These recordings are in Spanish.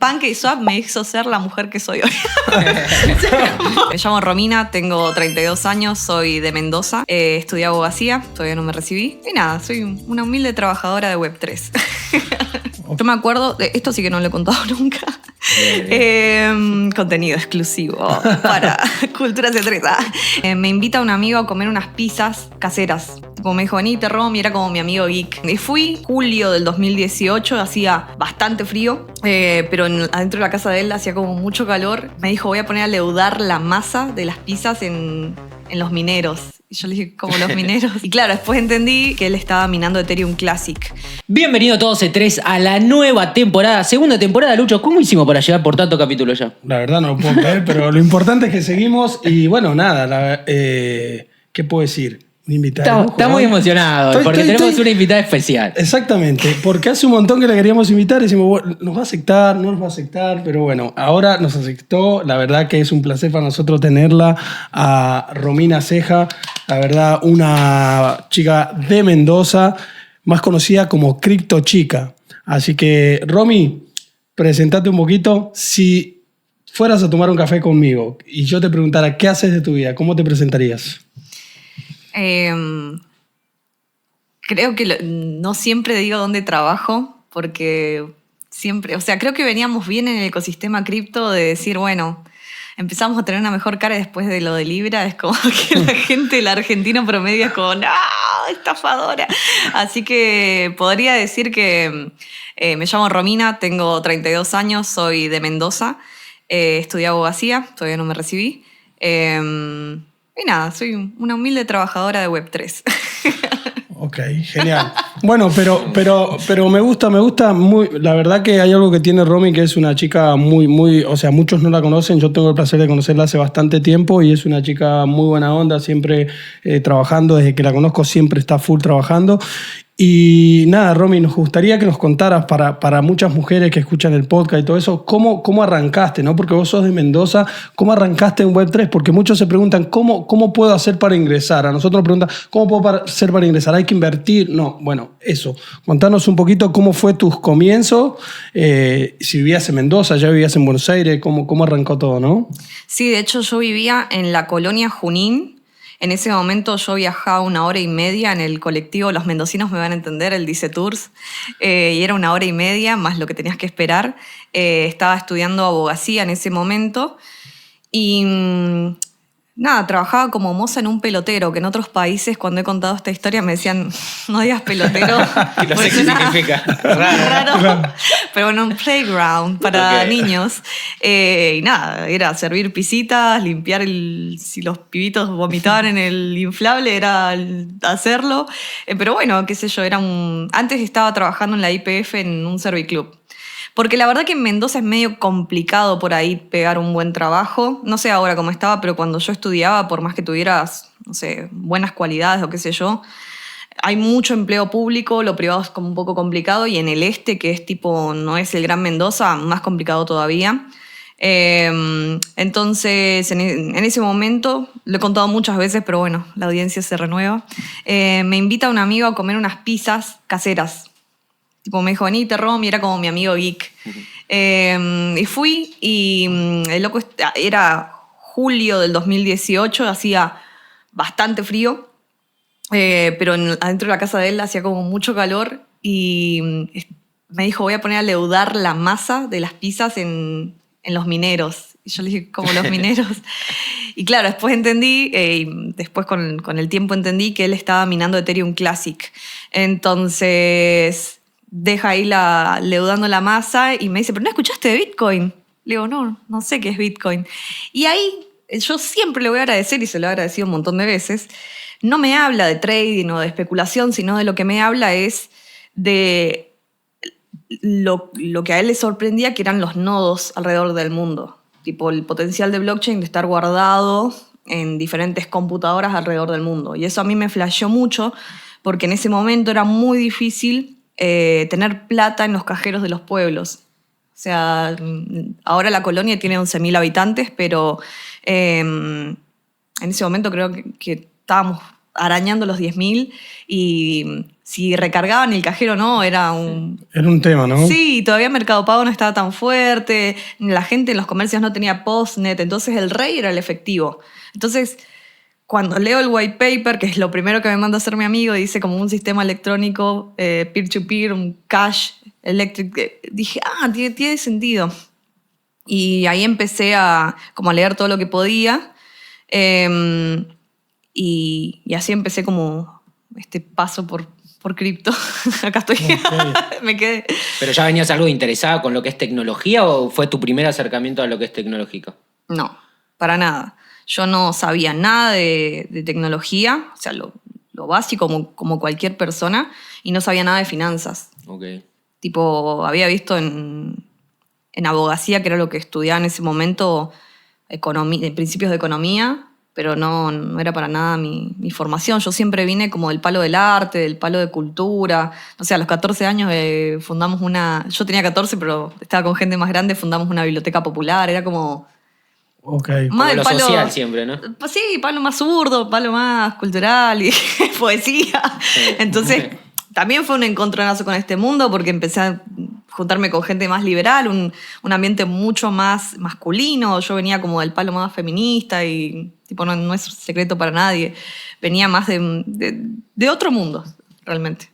PancakeSwap me hizo ser la mujer que soy hoy. Me llamo Romina, tengo 32 años, soy de Mendoza, estudié abogacía, todavía no me recibí. Y nada, soy una humilde trabajadora de Web3. Yo me acuerdo, esto sí que no lo he contado nunca. Contenido exclusivo para Cultura C3. Me invita un amigo a comer unas pizzas caseras. Como me dijo, vení, te Romy, era como mi amigo geek. Y fui julio del 2018, hacía bastante frío, pero adentro de la casa de él hacía como mucho calor. Me dijo, voy a poner a leudar la masa de las pizzas en los mineros. Y yo le dije, ¿cómo los mineros? Y claro, después entendí que él estaba minando Ethereum Classic. Bienvenido todos C3 a la nueva temporada, segunda temporada, Lucho. ¿Cómo hicimos para llegar por tanto capítulo ya? La verdad no lo puedo creer, pero lo importante es que seguimos y bueno, nada, ¿qué puedo decir? Un invitado. Está muy emocionado porque tenemos una invitada especial. Exactamente, porque hace un montón que le queríamos invitar y decimos, bueno, nos va a aceptar, no nos va a aceptar, pero bueno, ahora nos aceptó. La verdad que es un placer para nosotros tenerla a Romina Ceja, la verdad una chica de Mendoza, más conocida como Cripto Chica. Así que, Romy, presentate un poquito. Si fueras a tomar un café conmigo y yo te preguntara qué haces de tu vida, ¿cómo te presentarías? Creo que no siempre digo dónde trabajo, porque siempre, o sea, creo que veníamos bien en el ecosistema cripto de decir, bueno, empezamos a tener una mejor cara después de lo de Libra. Es como que la gente, el argentino promedio es como, ¡no, estafadora! Así que podría decir que me llamo Romina, tengo 32 años, soy de Mendoza, estudié abogacía, todavía no me recibí. Y nada, soy una humilde trabajadora de Web3. Ok, genial. Bueno, pero me gusta muy. La verdad que hay algo que tiene Romy, que es una chica muy, o sea, muchos no la conocen. Yo tengo el placer de conocerla hace bastante tiempo y es una chica muy buena onda, siempre trabajando. Desde que la conozco siempre está full trabajando. Y nada, Romy, nos gustaría que nos contaras para muchas mujeres que escuchan el podcast y todo eso, cómo arrancaste, ¿no? Porque vos sos de Mendoza, ¿cómo arrancaste en Web3? Porque muchos se preguntan, ¿cómo puedo hacer para ingresar? A nosotros nos preguntan, ¿cómo puedo hacer para ingresar? ¿Hay que invertir? No, bueno, eso. Contanos un poquito cómo fue tus comienzos, si vivías en Mendoza, ya vivías en Buenos Aires, cómo arrancó todo, ¿no? Sí, de hecho yo vivía en la colonia Junín. En ese momento yo viajaba 1 hora y media en el colectivo, los mendocinos me van a entender, el Dice Tours, y era 1 hora y media más lo que tenías que esperar. Estaba estudiando abogacía en ese momento y nada, trabajaba como moza en un pelotero, que en otros países cuando he contado esta historia me decían, no digas pelotero. No sé qué significa. Raro. Pero bueno, un playground para niños. Y nada, era servir pisitas, limpiar si los pibitos vomitaban en el inflable, era hacerlo. Pero bueno, qué sé yo, antes estaba trabajando en la YPF en un serviclub. Porque la verdad que en Mendoza es medio complicado por ahí pegar un buen trabajo. No sé ahora cómo estaba, pero cuando yo estudiaba, por más que tuvieras, no sé, buenas cualidades o qué sé yo, hay mucho empleo público, lo privado es como un poco complicado, y en el este, que es tipo, no es el Gran Mendoza, más complicado todavía. Entonces, en ese momento, lo he contado muchas veces, pero bueno, la audiencia se renueva. Me invita un amigo a comer unas pizzas caseras. Tipo, me dijo, vení, te Romy, era como mi amigo geek. Y fui, y el loco era julio del 2018, hacía bastante frío, pero adentro de la casa de él hacía como mucho calor, y me dijo, voy a poner a leudar la masa de las pizzas en los mineros. Y yo le dije, ¿cómo los mineros? Y claro, después entendí, después con el tiempo entendí que él estaba minando Ethereum Classic. Entonces deja ahí leudando la masa y me dice, ¿pero no escuchaste de Bitcoin? Le digo, no sé qué es Bitcoin. Y ahí yo siempre le voy a agradecer, y se lo he agradecido un montón de veces, no me habla de trading o de especulación, sino de lo que me habla es de lo que a él le sorprendía, que eran los nodos alrededor del mundo. Tipo, el potencial de blockchain de estar guardado en diferentes computadoras alrededor del mundo. Y eso a mí me flasheó mucho, porque en ese momento era muy difícil tener plata en los cajeros de los pueblos. O sea, ahora la colonia tiene 11.000 habitantes, pero en ese momento creo que estábamos arañando los 10.000 y si recargaban el cajero o no era un... Era un tema, ¿no? Sí, todavía Mercado Pago no estaba tan fuerte, la gente en los comercios no tenía postnet, entonces el rey era el efectivo. Entonces, cuando leo el white paper, que es lo primero que me manda a hacer mi amigo, dice como un sistema electrónico, peer-to-peer, un cash electric, dije, tiene sentido. Y ahí empecé como a leer todo lo que podía. Y así empecé como este paso por cripto. Acá estoy. Okay. Me quedé. ¿Pero ya venías algo interesada con lo que es tecnología o fue tu primer acercamiento a lo que es tecnológico? No, para nada. Yo no sabía nada de tecnología, o sea, lo básico como cualquier persona, y no sabía nada de finanzas. Okay. Tipo, había visto en abogacía, que era lo que estudiaba en ese momento, principios de economía, pero no era para nada mi formación. Yo siempre vine como del palo del arte, del palo de cultura. O sea, a los 14 años fundamos yo tenía 14, pero estaba con gente más grande, fundamos una biblioteca popular, era como... Okay. Como lo social siempre, ¿no? Pues sí, palo más zurdo, palo más cultural y poesía. Entonces, también fue un encontronazo con este mundo porque empecé a juntarme con gente más liberal, un ambiente mucho más masculino. Yo venía como del palo más feminista y tipo no es secreto para nadie. Venía más de otro mundo, realmente.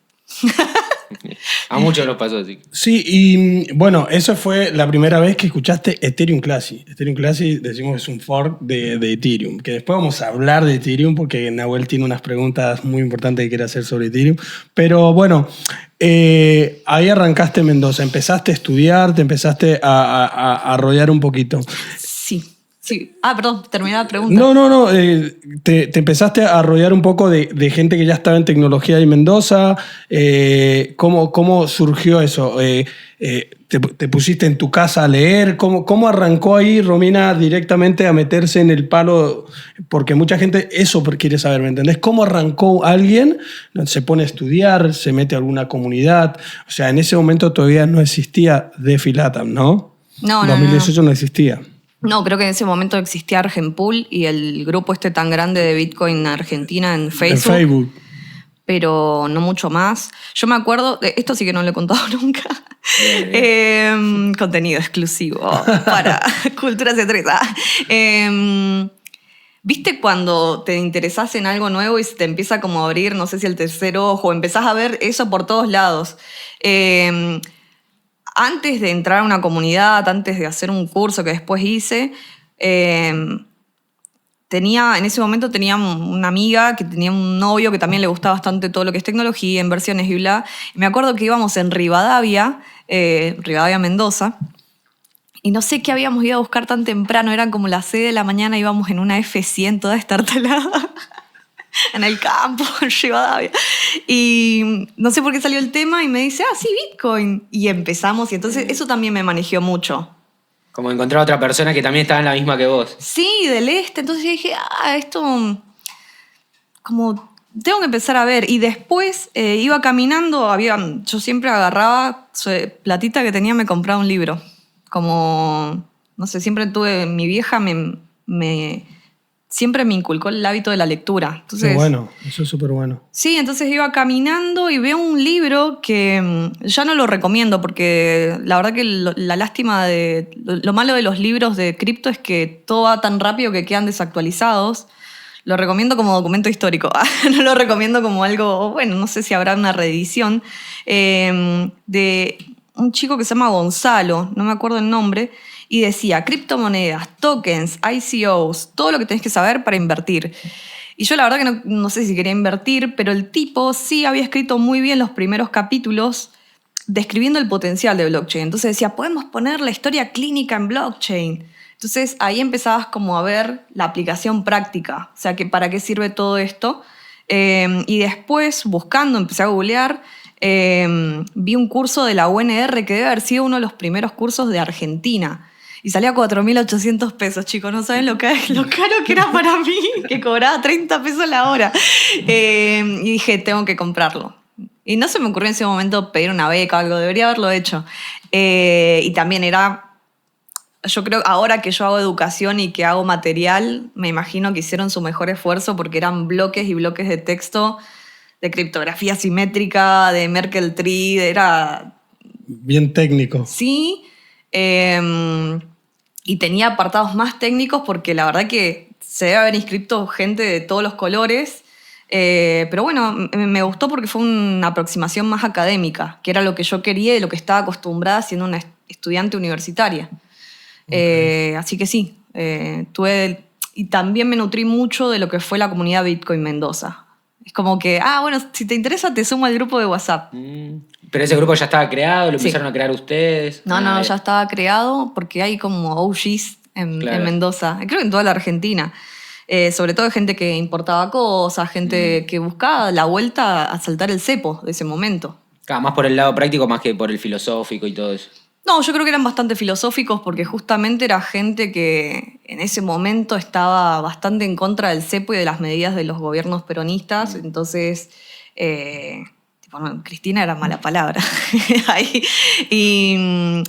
A muchos nos pasó así. Sí, y bueno, eso fue la primera vez que escuchaste Ethereum Classic. Ethereum Classic decimos que es un fork de Ethereum, que después vamos a hablar de Ethereum porque Nahuel tiene unas preguntas muy importantes que quiere hacer sobre Ethereum. Pero bueno, ahí arrancaste en Mendoza, empezaste a estudiar, te empezaste a rollar un poquito. Sí. Perdón, terminé la pregunta. No. Te empezaste a rodear un poco de gente que ya estaba en tecnología ahí en Mendoza. ¿Cómo surgió eso? ¿Te pusiste en tu casa a leer? ¿Cómo arrancó ahí Romina directamente a meterse en el palo? Porque mucha gente eso quiere saber, ¿me entendés? ¿Cómo arrancó alguien? Se pone a estudiar, se mete a alguna comunidad. O sea, en ese momento todavía no existía DeFi Latam, ¿no? No. En 2018 no existía. No, creo que en ese momento existía Argenpool y el grupo tan grande de Bitcoin Argentina en Facebook. En Facebook. Pero no mucho más. Yo me acuerdo, esto sí que no lo he contado nunca, contenido exclusivo para Cultura C3. ¿Viste cuando te interesás en algo nuevo y se te empieza como a abrir, no sé si el tercer ojo, empezás a ver eso por todos lados? Antes de entrar a una comunidad, antes de hacer un curso que después hice, en ese momento tenía una amiga que tenía un novio que también le gustaba bastante todo lo que es tecnología, inversiones y bla. Y me acuerdo que íbamos en Rivadavia, Mendoza, y no sé qué habíamos ido a buscar tan temprano, eran como las 6 de la mañana, íbamos en una F100 toda estartalada. En el campo, en Rivadavia. Y no sé por qué salió el tema y me dice, sí, Bitcoin. Y empezamos, y entonces eso también me manejó mucho. Como encontrar a otra persona que también estaba en la misma que vos. Sí, del este. Entonces yo dije, esto como tengo que empezar a ver. Y después iba caminando, yo siempre agarraba platita que tenía, me compraba un libro. Como, no sé, siempre mi vieja siempre me inculcó el hábito de la lectura. Entonces, Qué bueno, eso es súper bueno. Sí, entonces iba caminando y veo un libro que ya no lo recomiendo porque la verdad que la lástima lo malo de los libros de cripto es que todo va tan rápido que quedan desactualizados. Lo recomiendo como documento histórico. No lo recomiendo como algo, bueno, no sé si habrá una reedición, de un chico que se llama Gonzalo, no me acuerdo el nombre, y decía criptomonedas, tokens, ICOs, todo lo que tenés que saber para invertir. Y yo la verdad que no sé si quería invertir, pero el tipo sí había escrito muy bien los primeros capítulos describiendo el potencial de blockchain. Entonces decía, podemos poner la historia clínica en blockchain. Entonces ahí empezabas como a ver la aplicación práctica, o sea, que para qué sirve todo esto. Y después, buscando, empecé a googlear, vi un curso de la UNR que debe haber sido uno de los primeros cursos de Argentina. Y salía 4.800 pesos, chicos. No saben lo caro que era para mí, que cobraba 30 pesos la hora. Y dije, tengo que comprarlo. Y no se me ocurrió en ese momento pedir una beca o algo, debería haberlo hecho. Y también era yo creo, ahora que yo hago educación y que hago material, me imagino que hicieron su mejor esfuerzo porque eran bloques y bloques de texto, de criptografía simétrica, de Merkle Tree, era... Bien técnico. Sí, y tenía apartados más técnicos porque la verdad que se debe haber inscrito gente de todos los colores. Pero bueno, me gustó porque fue una aproximación más académica, que era lo que yo quería y lo que estaba acostumbrada siendo una estudiante universitaria. Así que sí, y también me nutrí mucho de lo que fue la comunidad Bitcoin Mendoza. Es como que, bueno, si te interesa te sumo al grupo de WhatsApp. Pero ese grupo ya estaba creado, lo Sí. empezaron a crear ustedes. No, ya estaba creado porque hay como OGs en Claro. Mendoza, creo que en toda la Argentina. Sobre todo gente que importaba cosas, gente que buscaba la vuelta a saltar el cepo de ese momento. Claro, más por el lado práctico más que por el filosófico y todo eso. No, yo creo que eran bastante filosóficos porque justamente era gente que en ese momento estaba bastante en contra del cepo y de las medidas de los gobiernos peronistas. Entonces, Cristina era mala palabra. Ahí. Y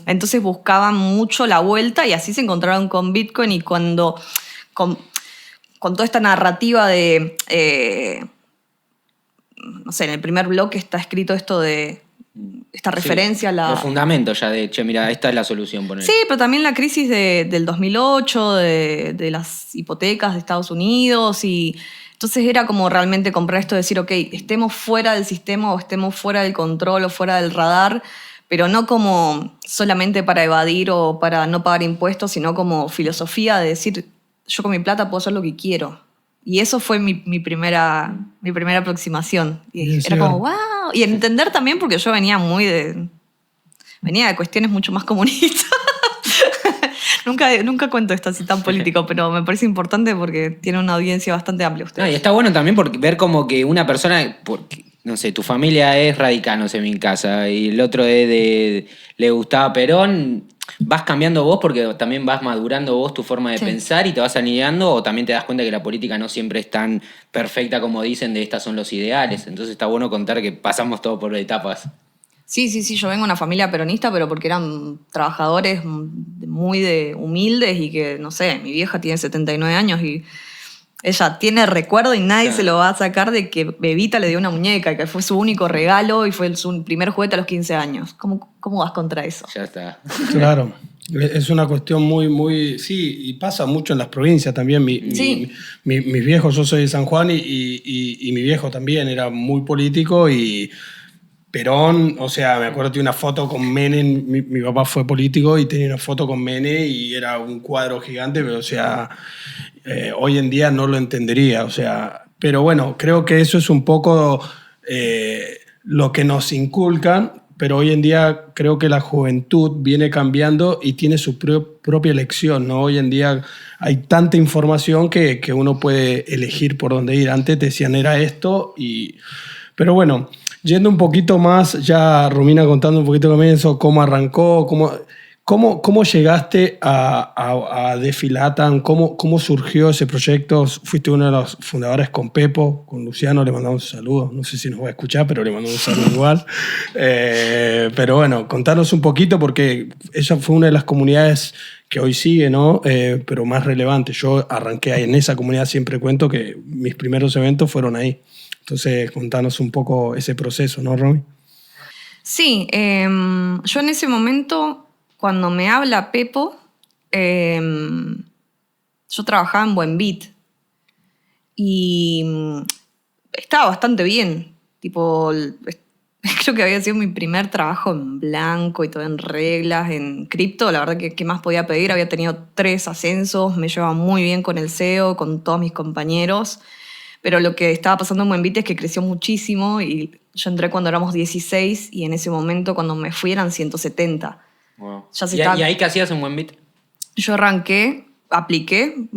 entonces buscaban mucho la vuelta y así se encontraron con Bitcoin y con toda esta narrativa de, no sé, en el primer bloque está escrito esto de esta referencia a la... Los fundamentos ya de, mira, esta es la solución. Poner. Sí, pero también la crisis del 2008, de las hipotecas de Estados Unidos y... Entonces era como realmente comprar esto de decir, ok, estemos fuera del sistema o estemos fuera del control o fuera del radar, pero no como solamente para evadir o para no pagar impuestos, sino como filosofía de decir, yo con mi plata puedo hacer lo que quiero. Y eso fue mi primera aproximación. Y era como, wow. Y entender también porque yo venía de cuestiones mucho más comunistas. Nunca cuento esto así tan político, pero me parece importante porque tiene una audiencia bastante amplia ustedes. No, y está bueno también porque ver como que una persona, no sé, tu familia es radical, no sé, en mi casa, y el otro le gustaba Perón, vas cambiando vos porque también vas madurando vos tu forma de pensar y te vas alineando, o también te das cuenta que la política no siempre es tan perfecta como dicen de estas son los ideales. Entonces está bueno contar que pasamos todo por etapas. Sí, yo vengo de una familia peronista, pero porque eran trabajadores muy humildes y que, no sé, mi vieja tiene 79 años y ella tiene recuerdo y nadie se lo va a sacar de que Bebita le dio una muñeca y que fue su único regalo y fue su primer juguete a los 15 años. ¿Cómo vas contra eso? Ya está. Claro. Es una cuestión muy... Sí, y pasa mucho en las provincias también. Mis viejos, yo soy de San Juan y mi viejo también era muy político y... Perón, o sea, me acuerdo que tenía una foto con Menem, mi papá fue político y tenía una foto con Menem y era un cuadro gigante, pero o sea, hoy en día no lo entendería, o sea, pero bueno, creo que eso es un poco lo que nos inculcan, pero hoy en día creo que la juventud viene cambiando y tiene su propia elección, ¿no? Hoy en día hay tanta información que uno puede elegir por dónde ir. Antes te decían era esto pero bueno... Yendo un poquito más, ya Romina contando un poquito también eso, cómo arrancó, cómo llegaste a DeFi Latam, cómo surgió ese proyecto. Fuiste uno de los fundadores con Pepo, con Luciano, le mandamos un saludo. No sé si nos va a escuchar, pero le mandamos un saludo igual. Pero bueno, contanos un poquito porque esa fue una de las comunidades que hoy sigue, ¿no? Pero más relevante. Yo arranqué ahí en esa comunidad, siempre cuento que mis primeros eventos fueron ahí. Entonces, contanos un poco ese proceso, ¿no, Romy? Sí, yo en ese momento, cuando me habla Pepo, yo trabajaba en Buenbit y estaba bastante bien. Tipo, creo que había sido mi primer trabajo en blanco y todo en reglas, en cripto. La verdad que ¿qué más podía pedir? Había tenido 3 ascensos, me llevaba muy bien con el CEO, con todos mis compañeros. Pero lo que estaba pasando en Buenbit es que creció muchísimo y yo entré cuando éramos 16 y en ese momento cuando me fui eran 170. Wow. ¿Y ahí qué hacías en Buenbit? Yo arranqué, apliqué,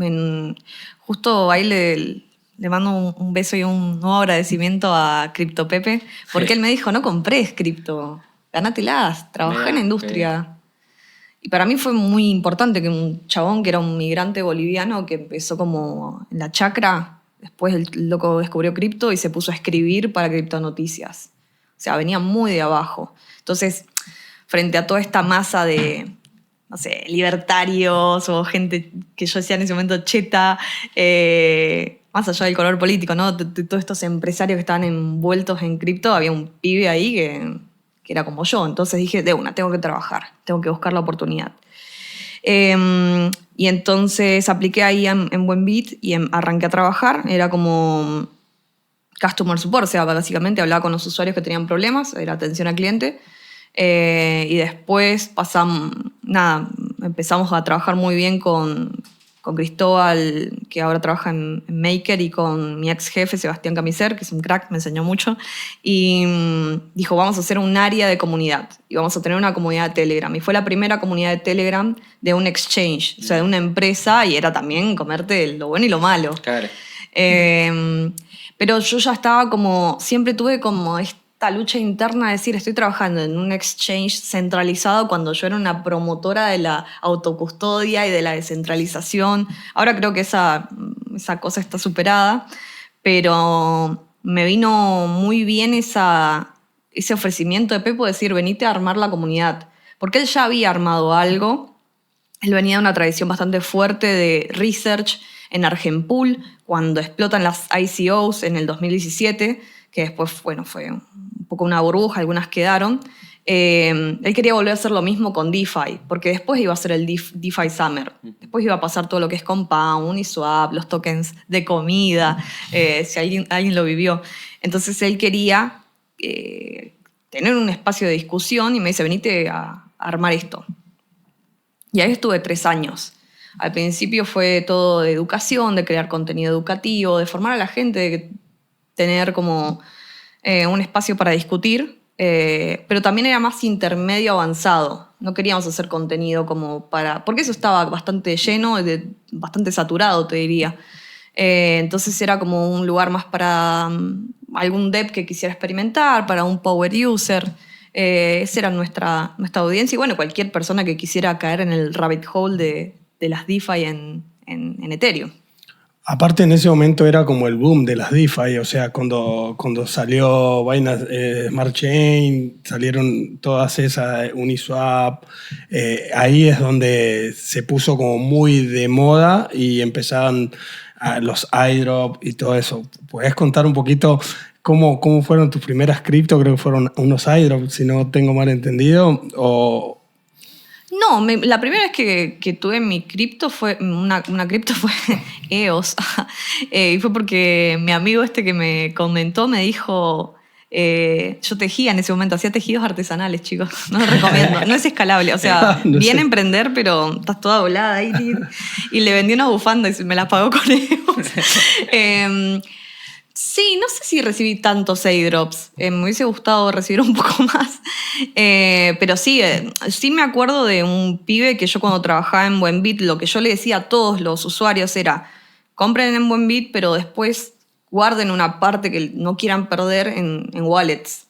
justo ahí le mando un beso y un nuevo agradecimiento a Crypto Pepe, porque él me dijo, no comprés cripto, ganátelas, trabajá en la industria. Y para mí fue muy importante que un chabón que era un migrante boliviano que empezó como en la chacra. Después el loco descubrió cripto y se puso a escribir para Criptonoticias. O sea, venía muy de abajo. Entonces, frente a toda esta masa de no sé, libertarios o gente que yo decía en ese momento cheta, más allá del color político, ¿no? De todos estos empresarios que estaban envueltos en cripto, había un pibe ahí que era como yo. Entonces dije, de una, tengo que trabajar, tengo que buscar la oportunidad. Y entonces apliqué ahí en Buenbit y arranqué a trabajar. Era como customer support, o sea, básicamente hablaba con los usuarios que tenían problemas, era atención al cliente. Y después empezamos a trabajar muy bien con Cristóbal, que ahora trabaja en Maker, y con mi ex jefe, Sebastián Camiser, que es un crack, me enseñó mucho. Y dijo, vamos a hacer un área de comunidad y vamos a tener una comunidad de Telegram. Y fue la primera comunidad de Telegram de un exchange, o sea, de una empresa, y era también comerte lo bueno y lo malo. Claro. Pero yo ya estaba siempre tuve como esta lucha interna de decir, estoy trabajando en un exchange centralizado cuando yo era una promotora de la autocustodia y de la descentralización. Ahora creo que esa cosa está superada, pero me vino muy bien ese ofrecimiento de Pepo de decir, venite a armar la comunidad. Porque él ya había armado algo, él venía de una tradición bastante fuerte de research en Argenpool, cuando explotan las ICOs en el 2017, que después, bueno, fue un poco una burbuja, algunas quedaron. Él quería volver a hacer lo mismo con DeFi, porque después iba a ser el DeFi Summer. Después iba a pasar todo lo que es Compound, Uniswap, los tokens de comida, si alguien lo vivió. Entonces él quería tener un espacio de discusión y me dice, venite a armar esto. Y ahí estuve 3 años. Al principio fue todo de educación, de crear contenido educativo, de formar a la gente, de tener como un espacio para discutir, pero también era más intermedio avanzado. No queríamos hacer contenido porque eso estaba bastante lleno, bastante saturado, te diría. Entonces era como un lugar más para algún dev que quisiera experimentar, para un power user. Esa era nuestra audiencia. Y bueno, cualquier persona que quisiera caer en el rabbit hole de las DeFi en Ethereum. Aparte, en ese momento era como el boom de las DeFi, o sea, cuando salió Binance Smart Chain, salieron todas esas, Uniswap, ahí es donde se puso como muy de moda y empezaban los iDrop y todo eso. ¿Puedes contar un poquito cómo fueron tus primeras cripto? Creo que fueron unos iDrop, si no tengo mal entendido, o... No, la primera vez que tuve mi cripto fue una cripto fue EOS. Y fue porque mi amigo que me comentó me dijo, yo tejía en ese momento, hacía tejidos artesanales, chicos. No lo recomiendo, no es escalable. O sea, No bien sé. emprender, pero estás toda volada ahí. Y le vendí una bufanda y me la pagó con EOS. Sí, no sé si recibí tantos airdrops. Me hubiese gustado recibir un poco más. Pero sí me acuerdo de un pibe que yo cuando trabajaba en Buenbit, lo que yo le decía a todos los usuarios era, compren en Buenbit, pero después guarden una parte que no quieran perder en wallets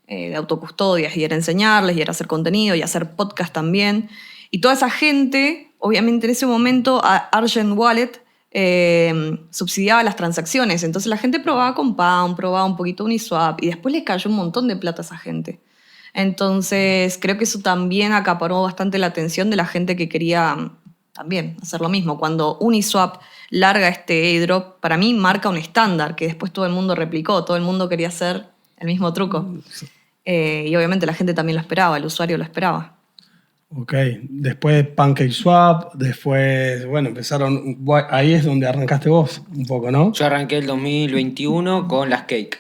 de autocustodias. Y era enseñarles, y era hacer contenido, y hacer podcast también. Y toda esa gente, obviamente en ese momento, Argent Wallet subsidiaba las transacciones. Entonces la gente probaba Compound, probaba un poquito Uniswap y después les cayó un montón de plata a esa gente. Entonces creo que eso también acaparó bastante la atención de la gente que quería también hacer lo mismo. Cuando Uniswap larga este airdrop, para mí marca un estándar que después todo el mundo replicó, todo el mundo quería hacer el mismo truco. Y obviamente la gente también lo esperaba, el usuario lo esperaba. Ok, después PancakeSwap, después, bueno, empezaron, ahí es donde arrancaste vos un poco, ¿no? Yo arranqué el 2021 con las Cake.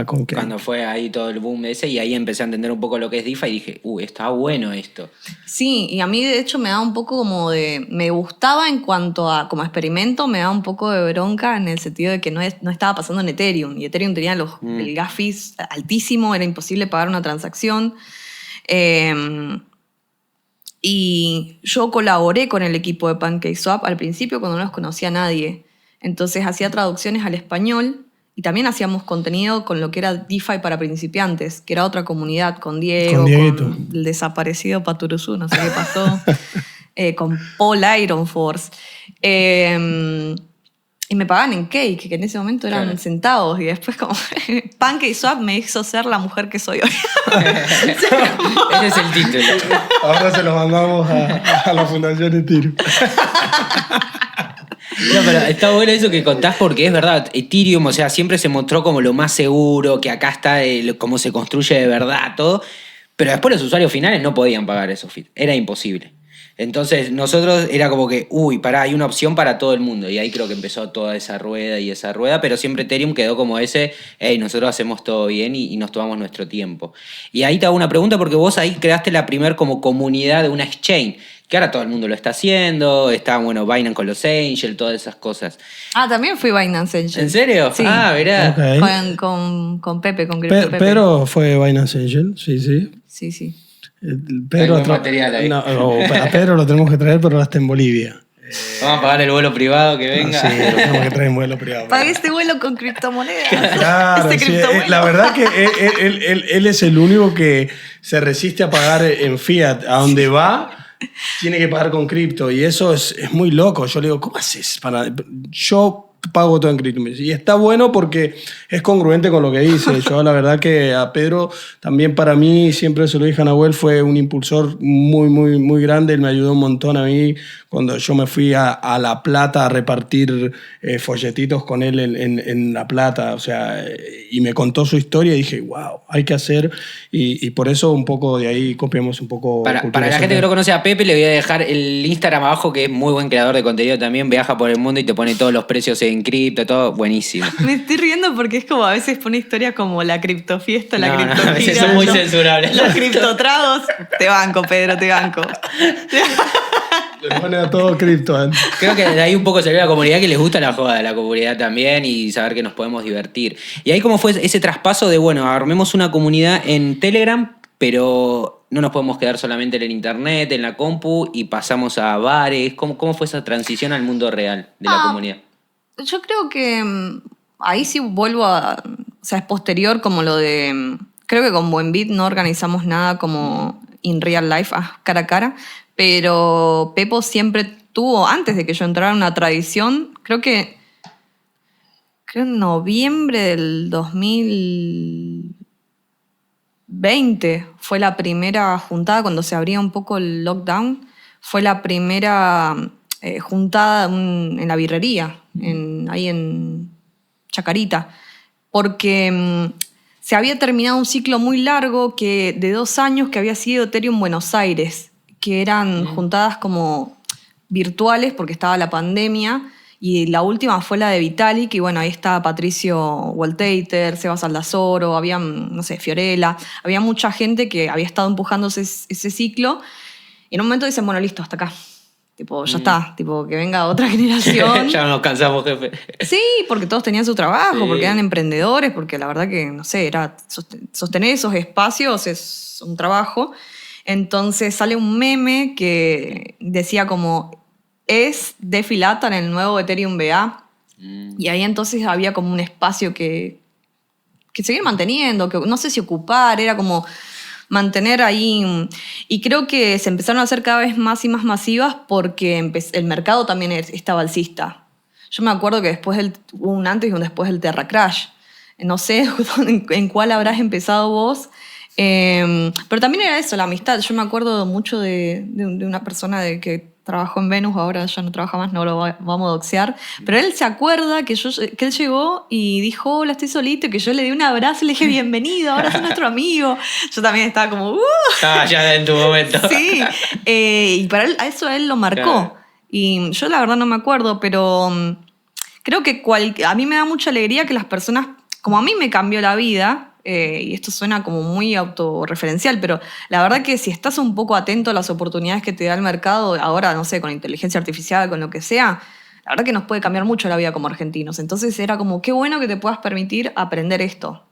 Con Cake. Cuando fue ahí todo el boom ese, y ahí empecé a entender un poco lo que es DeFi y dije, está bueno esto. Sí, y a mí de hecho me da un poco como me gustaba en cuanto a como experimento, me da un poco de bronca en el sentido de que no estaba pasando en Ethereum, y Ethereum tenía el gas fees altísimo, era imposible pagar una transacción. Y yo colaboré con el equipo de PancakeSwap al principio cuando no los conocía a nadie. Entonces hacía traducciones al español y también hacíamos contenido con lo que era DeFi para principiantes, que era otra comunidad, con Diego, con el desaparecido Paturuzú, no sé qué pasó, con Paul Ironforce. Y me pagaban en cake, que en ese momento eran Claro. centavos. Y después como PancakeSwap me hizo ser la mujer que soy hoy. Ese es el título. Ahora se lo mandamos a la Fundación Ethereum. No, pero está bueno eso que contás porque es verdad, Ethereum, o sea, siempre se mostró como lo más seguro, que acá está cómo se construye de verdad todo, pero después los usuarios finales no podían pagar esos fees, era imposible. Entonces nosotros era como que, pará, hay una opción para todo el mundo y ahí creo que empezó toda esa rueda, pero siempre Ethereum quedó como ese, hey, nosotros hacemos todo bien y nos tomamos nuestro tiempo. Y ahí te hago una pregunta porque vos ahí creaste la primer como comunidad de una exchange, que ahora todo el mundo lo está haciendo, está, bueno, Binance con los Angel, todas esas cosas. Ah, también fui Binance Angel. ¿En serio? Sí. Ah, verá. Ok. Con Pepe, con Crypto Pepe. Pero fue Binance Angel, sí. Sí, sí. Pedro, Hay buen material ahí. No, a Pedro lo tenemos que traer, pero ahora está en Bolivia. Vamos a pagar el vuelo privado que venga. Sí, lo tenemos que traer en vuelo privado. Pagué este vuelo con criptomonedas. Claro, Este sí, criptovuelo. la verdad que él es el único que se resiste a pagar en fiat. A donde va, tiene que pagar con cripto. Y eso es muy loco. Yo le digo, ¿cómo haces? Yo pago todo en cripto. Y está bueno porque es congruente con lo que dice. Yo la verdad que a Pedro también para mí, siempre se lo dije a Nahuel, fue un impulsor muy grande. Él me ayudó un montón a mí cuando yo me fui a La Plata a repartir folletitos con él en La Plata. O sea, y me contó su historia y dije, wow, hay que hacer. Y por eso un poco de ahí copiamos un poco. Para cultura la gente central. que no conoce a Pepe, le voy a dejar el Instagram abajo, que es muy buen creador de contenido también. Viaja por el mundo y te pone todos los precios en cripto, todo buenísimo. Me estoy riendo porque es como a veces pone historias como la criptofiesta, la No, no, criptotira. a veces son muy censurables. Los criptotragos. Te banco, Pedro, te banco. Le pone a todo cripto. Creo que de ahí un poco salió la comunidad, que les gusta la joda de la comunidad también y saber que nos podemos divertir. Y ahí cómo fue ese traspaso de, bueno, armemos una comunidad en Telegram, pero no nos podemos quedar solamente en el internet, en la compu, y pasamos a bares. ¿Cómo fue esa transición al mundo real de la comunidad? Yo creo que ahí sí vuelvo a... O sea, es posterior como lo de... Creo que con Buenbit no organizamos nada como in real life, cara a cara, pero Pepo siempre tuvo, antes de que yo entrara, una tradición, creo en noviembre del 2020 fue la primera juntada, cuando se abría un poco el lockdown, fue la primera juntada en la birrería, ahí en Chacarita, porque se había terminado un ciclo muy largo de 2 años que había sido Ethereum Buenos Aires, que eran juntadas como virtuales porque estaba la pandemia, y la última fue la de Vitalik, y bueno, ahí estaba Patricio Waltater, Sebas Aldazoro, había, no sé, Fiorella, había mucha gente que había estado empujando ese ciclo, y en un momento dicen, bueno, listo, hasta acá. Tipo, ya está, tipo, que venga otra generación. Ya nos cansamos, jefe. Sí, porque todos tenían su trabajo, Sí. porque eran emprendedores, porque la verdad que, no sé, era sostener esos espacios es un trabajo. Entonces sale un meme que decía como, es Defilata en el nuevo Ethereum BA. Y ahí entonces había como un espacio que seguir manteniendo, que no sé si ocupar, era como mantener ahí. Y creo que se empezaron a hacer cada vez más y más masivas porque el mercado también estaba alcista. Yo me acuerdo que hubo un antes y un después del Terra Crash. No sé en cuál habrás empezado vos, pero también era eso, la amistad. Yo me acuerdo mucho de una persona que trabajó en Venus, ahora ya no trabaja más, no lo vamos a doxear, pero él se acuerda que él llegó y dijo, hola, estoy solito, y que yo le di un abrazo y le dije, bienvenido, ahora sos nuestro amigo. Yo también estaba como, Estaba ya en tu momento. Sí, y para él, a él lo marcó. Claro. Y yo la verdad no me acuerdo, pero creo que a mí me da mucha alegría que las personas, como a mí me cambió la vida, y esto suena como muy autorreferencial, pero la verdad que si estás un poco atento a las oportunidades que te da el mercado, ahora, no sé, con inteligencia artificial, con lo que sea, la verdad que nos puede cambiar mucho la vida como argentinos. Entonces era como, qué bueno que te puedas permitir aprender esto.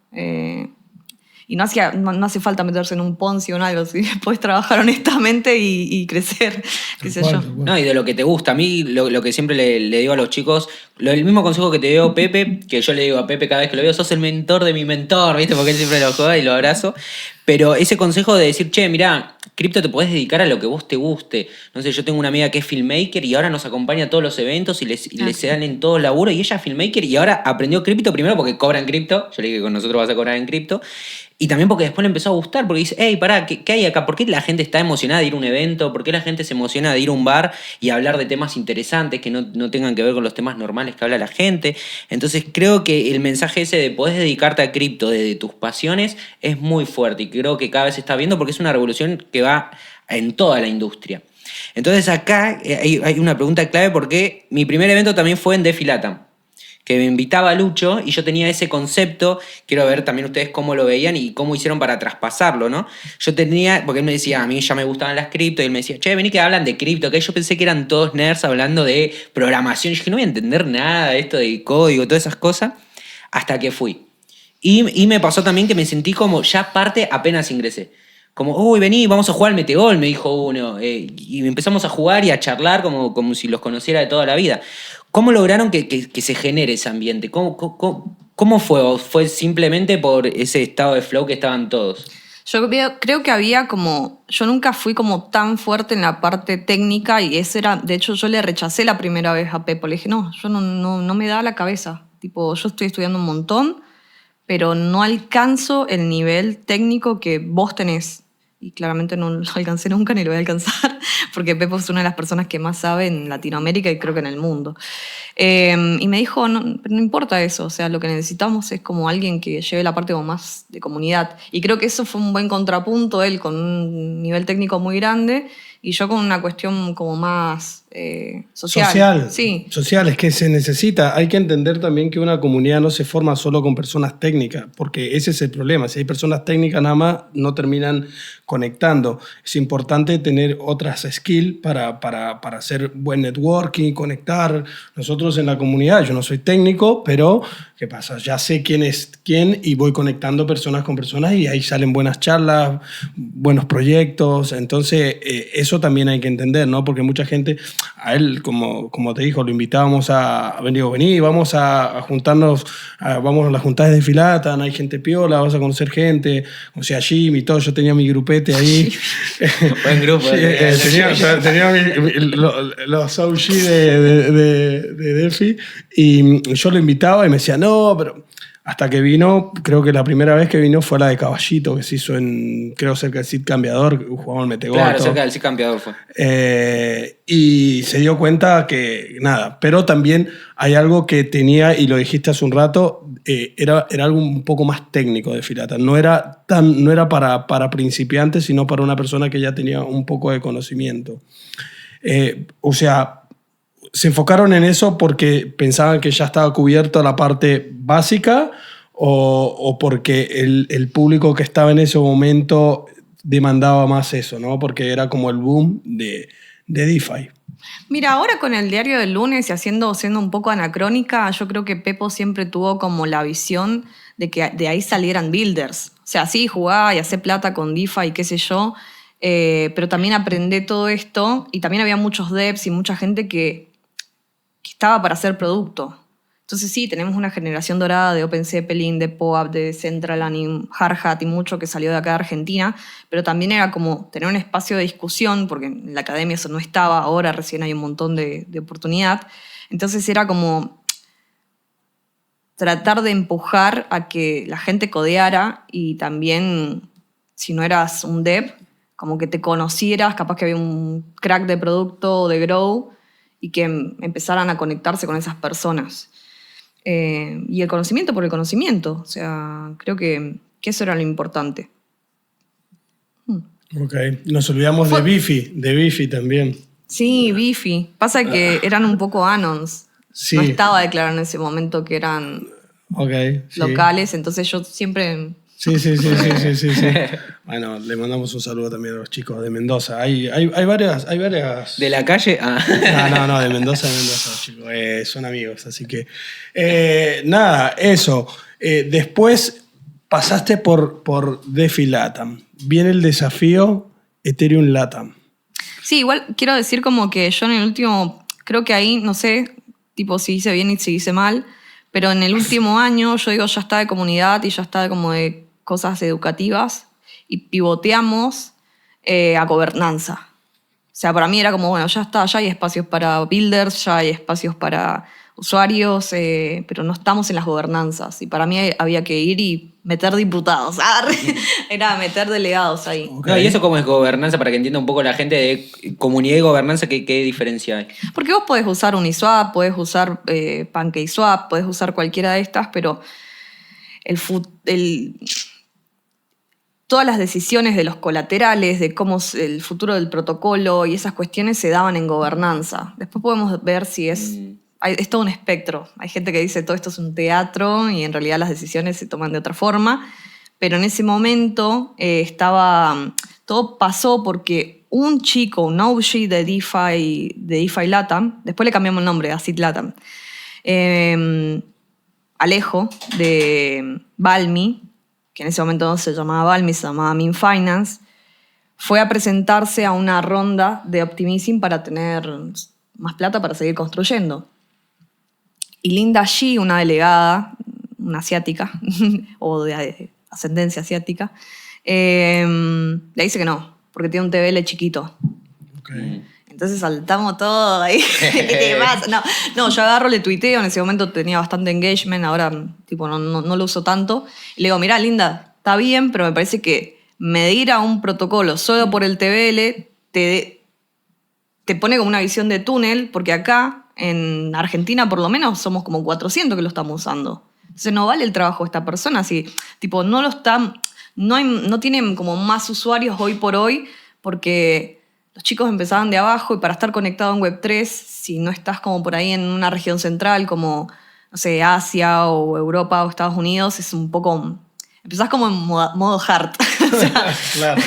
Y no hace falta meterse en un Ponzi o en algo, si puedes trabajar honestamente y crecer, qué sé yo. No, y de lo que te gusta. A mí lo que siempre le digo a los chicos, el mismo consejo que te dio Pepe, que yo le digo a Pepe cada vez que lo veo, sos el mentor de mi mentor, ¿viste? Porque él siempre lo juega y lo abrazo. Pero ese consejo de decir, che, mirá, cripto te podés dedicar a lo que vos te guste. No sé, yo tengo una amiga que es filmmaker y ahora nos acompaña a todos los eventos y les se dan en todo laburo. Y ella es filmmaker y ahora aprendió cripto primero porque cobra en cripto. Yo le dije que con nosotros vas a cobrar en cripto. Y también porque después le empezó a gustar, porque dice, hey, pará, ¿qué hay acá? ¿Por qué la gente está emocionada de ir a un evento? ¿Por qué la gente se emociona de ir a un bar y hablar de temas interesantes que no tengan que ver con los temas normales que habla la gente? Entonces creo que el mensaje ese de podés dedicarte a cripto desde tus pasiones es muy fuerte y creo que cada vez se está viendo porque es una revolución que va en toda la industria. Entonces acá hay una pregunta clave porque mi primer evento también fue en DeFi Latam, que me invitaba Lucho y yo tenía ese concepto, quiero ver también ustedes cómo lo veían y cómo hicieron para traspasarlo, ¿no? Yo tenía, porque él me decía, a mí ya me gustaban las cripto, y él me decía, che, vení que hablan de cripto, que yo pensé que eran todos nerds hablando de programación, y yo dije, no voy a entender nada de esto de código, todas esas cosas, hasta que fui. Y me pasó también que me sentí como ya parte apenas ingresé. Como, uy, vení, vamos a jugar al Metegol, me dijo uno. Y empezamos a jugar y a charlar como si los conociera de toda la vida. ¿Cómo lograron que se genere ese ambiente? ¿Cómo fue? ¿Fue simplemente por ese estado de flow que estaban todos? Yo creo que había como... Yo nunca fui como tan fuerte en la parte técnica y eso era... De hecho, yo le rechacé la primera vez a Pepo. Le dije, no, yo no me da la cabeza. Tipo, yo estoy estudiando un montón, pero no alcanzo el nivel técnico que vos tenés. Y claramente no lo alcancé nunca ni lo voy a alcanzar, porque Pepo es una de las personas que más sabe en Latinoamérica y creo que en el mundo. Y me dijo, no importa eso, o sea, lo que necesitamos es como alguien que lleve la parte como más de comunidad. Y creo que eso fue un buen contrapunto, él con un nivel técnico muy grande y yo con una cuestión como más social. Sí. Social, es que se necesita. Hay que entender también que una comunidad no se forma solo con personas técnicas, porque ese es el problema. Si hay personas técnicas nada más, no terminan conectando. Es importante tener otras skills para hacer buen networking, conectar. Nosotros en la comunidad, yo no soy técnico, pero ¿qué pasa? Ya sé quién es quién y voy conectando personas con personas y ahí salen buenas charlas, buenos proyectos. Entonces, eso también hay que entender, ¿no? Porque mucha gente, a él, como te dijo, lo invitábamos a vení, vamos a juntarnos, vamos a las juntadas de Filata, hay gente piola, vas a conocer gente, o sea, Jim y todo, yo tenía mi grupete ahí. Buen grupo. tenía los OG de DeFi y yo lo invitaba y me decía, no, pero... Hasta que vino, creo que la primera vez que vino fue la de Caballito, que se hizo creo cerca del Cid Cambiador, jugaba el Metegol. Claro, cerca del Cid Cambiador fue. Y se dio cuenta que nada, pero también hay algo que tenía, y lo dijiste hace un rato, era algo un poco más técnico de Filata. No era para principiantes, sino para una persona que ya tenía un poco de conocimiento. O sea... ¿Se enfocaron en eso porque pensaban que ya estaba cubierta la parte básica o porque el público que estaba en ese momento demandaba más eso, ¿no? Porque era como el boom de DeFi. Mira, ahora con el diario del lunes y siendo un poco anacrónica, yo creo que Pepo siempre tuvo como la visión de que de ahí salieran builders. O sea, sí, jugaba y hacé plata con DeFi y qué sé yo, pero también aprendí todo esto y también había muchos devs y mucha gente que estaba para hacer producto. Entonces sí, tenemos una generación dorada de OpenZeppelin, de POAP, de Decentraland, Hardhat y mucho que salió de acá de Argentina, pero también era como tener un espacio de discusión, porque en la academia eso no estaba, ahora recién hay un montón de oportunidad. Entonces era como tratar de empujar a que la gente codeara y también, si no eras un dev, como que te conocieras, capaz que había un crack de producto o de grow, y que empezaran a conectarse con esas personas. Y el conocimiento por el conocimiento. O sea, creo que eso era lo importante. Ok. Nos olvidamos de Bifi también. Sí, Bifi. Pasa que eran un poco anons. Sí. No estaba declarado en ese momento que eran locales, entonces yo siempre... Sí. Bueno, le mandamos un saludo también a los chicos de Mendoza. Hay varias... ¿De la calle? Ah. No, de Mendoza, chicos. Son amigos, así que... nada, eso. Después pasaste por DeFi Latam. Viene el desafío Ethereum Latam. Sí, igual quiero decir como que yo en el último... Creo que ahí, no sé, tipo si hice bien y si hice mal, pero en el último año yo digo ya está de comunidad y ya está como de cosas educativas y pivoteamos a gobernanza. O sea, para mí era como, bueno, ya está, ya hay espacios para builders, ya hay espacios para usuarios, pero no estamos en las gobernanzas. Y para mí había que ir y meter diputados. Era meter delegados ahí. No, ¿y eso cómo es gobernanza? Para que entienda un poco la gente de comunidad y gobernanza, ¿qué diferencia hay? Porque vos podés usar Uniswap, podés usar PancakeSwap, podés usar cualquiera de estas, pero todas las decisiones de los colaterales, de cómo es el futuro del protocolo y esas cuestiones se daban en gobernanza. Después podemos ver si es todo un espectro. Hay gente que dice todo esto es un teatro y en realidad las decisiones se toman de otra forma. Pero en ese momento todo pasó porque un chico, un OG de DeFi Latam, después le cambiamos el nombre a Sid Latam, Alejo de Valmy, que en ese momento no se llamaba Valmy, se llamaba Min Finance, fue a presentarse a una ronda de Optimism para tener más plata para seguir construyendo. Y Linda Xi, una delegada, una asiática, o de ascendencia asiática, le dice que no, porque tiene un TVL chiquito. Okay. Entonces saltamos todo ahí. ¿Qué te pasa? No, yo agarro, le tuiteo, en ese momento tenía bastante engagement, ahora tipo, no lo uso tanto. Y le digo, mirá, Linda, está bien, pero me parece que medir a un protocolo solo por el TVL te pone como una visión de túnel, porque acá, en Argentina por lo menos, somos como 400 que lo estamos usando. Entonces no vale el trabajo de esta persona si tipo, no tienen como más usuarios hoy por hoy, porque los chicos empezaban de abajo y para estar conectado en Web3, si no estás como por ahí en una región central como, no sé, Asia o Europa o Estados Unidos, es un poco... Empezás como en modo hard. O sea, Claro.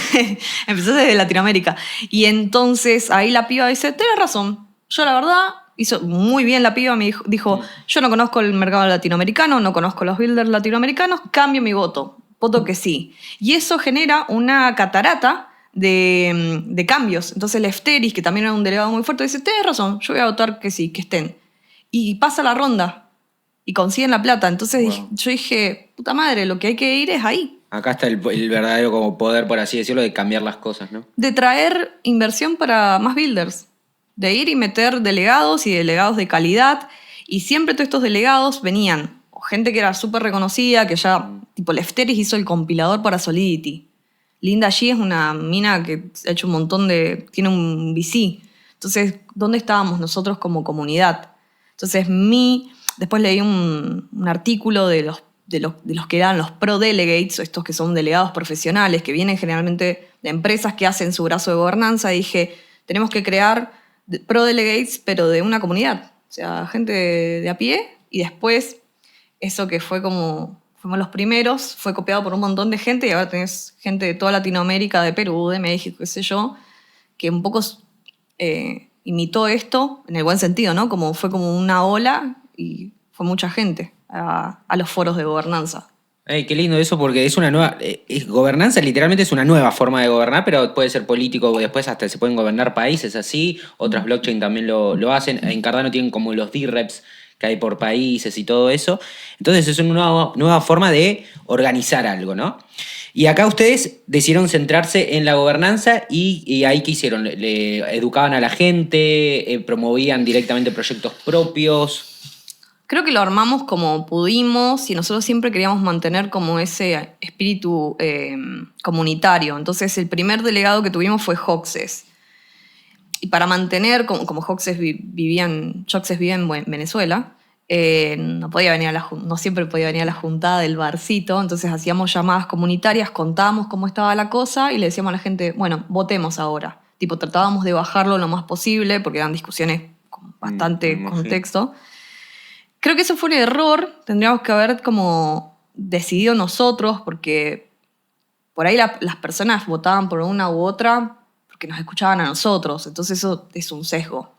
empezás desde Latinoamérica. Y entonces ahí la piba dice, tenés razón. Yo la verdad, hizo muy bien la piba, me dijo, yo no conozco el mercado latinoamericano, no conozco los builders latinoamericanos, cambio mi voto. Voto que sí. Y eso genera una catarata de cambios. Entonces Lefteris, que también era un delegado muy fuerte, dice, tenés razón, yo voy a votar que sí, que estén. Y pasa la ronda. Y consiguen la plata. Entonces yo dije, puta madre, lo que hay que ir es ahí. Acá está el verdadero como poder, por así decirlo, de cambiar las cosas, ¿no? De traer inversión para más builders. De ir y meter delegados y delegados de calidad. Y siempre todos estos delegados venían. O gente que era súper reconocida, que ya, tipo Lefteris hizo el compilador para Solidity. Linda Xi es una mina que ha hecho un montón tiene un VC. Entonces, ¿dónde estábamos nosotros como comunidad? Entonces, después leí un artículo de los que eran los pro delegates, estos que son delegados profesionales, que vienen generalmente de empresas que hacen su brazo de gobernanza, y dije, tenemos que crear pro delegates, pero de una comunidad. O sea, gente de a pie, y después eso que fuimos los primeros, fue copiado por un montón de gente, y ahora tenés gente de toda Latinoamérica, de Perú, de México, qué sé yo, que un poco imitó esto, en el buen sentido, ¿no? Fue como una ola, y fue mucha gente a los foros de gobernanza. Ey, qué lindo eso, porque es una nueva... gobernanza literalmente es una nueva forma de gobernar, pero puede ser político, después hasta se pueden gobernar países así, otras blockchain también lo hacen. En Cardano tienen como los DREPs que hay por países y todo eso. Entonces es una nueva forma de organizar algo, ¿no? Y acá ustedes decidieron centrarse en la gobernanza y ahí ¿qué hicieron? ¿Le educaban a la gente? ¿Promovían directamente proyectos propios? Creo que lo armamos como pudimos y nosotros siempre queríamos mantener como ese espíritu comunitario. Entonces el primer delegado que tuvimos fue Hoxes. Y para mantener, como Hoxes vivía en Venezuela, no siempre podía venir a la juntada del barcito, entonces hacíamos llamadas comunitarias, contábamos cómo estaba la cosa y le decíamos a la gente, bueno, votemos ahora. Tipo, tratábamos de bajarlo lo más posible porque eran discusiones con bastante contexto. Creo que eso fue un error, tendríamos que haber como decidido nosotros, porque por ahí las personas votaban por una u otra porque nos escuchaban a nosotros, entonces eso es un sesgo.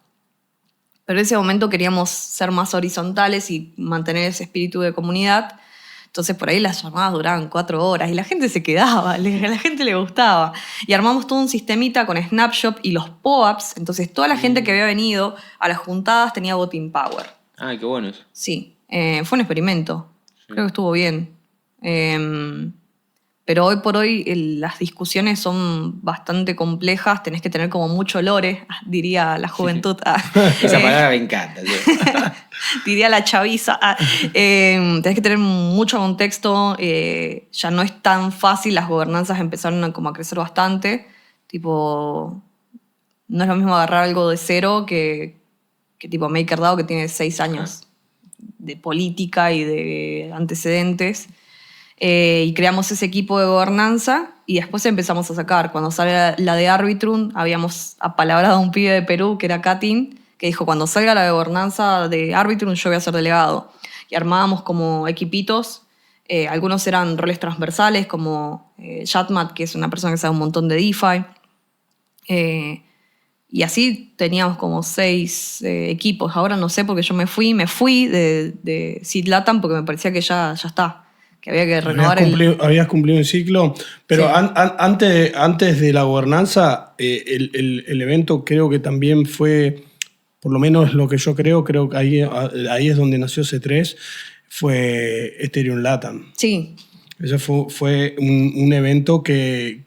Pero en ese momento queríamos ser más horizontales y mantener ese espíritu de comunidad, entonces por ahí las llamadas duraban 4 horas y la gente se quedaba, a la gente le gustaba. Y armamos todo un sistemita con Snapshot y los POAPs, entonces toda la gente que había venido a las juntadas tenía voting power. Ay, qué bueno eso. Sí, fue un experimento. Creo que estuvo bien. Pero hoy por hoy las discusiones son bastante complejas, tenés que tener como mucho lore, diría la juventud. Esa palabra me encanta. ¿Sí? Diría la chaviza. Tenés que tener mucho contexto, ya no es tan fácil, las gobernanzas empezaron como a crecer bastante, tipo, no es lo mismo agarrar algo de cero que tipo MakerDAO, que tiene 6 años de política y de antecedentes. Y creamos ese equipo de gobernanza y después empezamos a sacar. Cuando sale la de Arbitrum, habíamos apalabrado a un pibe de Perú, que era Katin, que dijo, cuando salga la de gobernanza de Arbitrum, yo voy a ser delegado. Y armábamos como equipitos. Algunos eran roles transversales, como Yatmat, que es una persona que sabe un montón de DeFi. Y así teníamos como 6 equipos. Ahora no sé, porque yo me fui de Seed Latam porque me parecía que ya está. Que había que renovar habías cumplido un ciclo, pero Sí. antes de la gobernanza, el evento creo que también fue, por lo menos lo que yo creo que ahí es donde nació C3, fue Ethereum Latam. Sí. Eso fue un evento que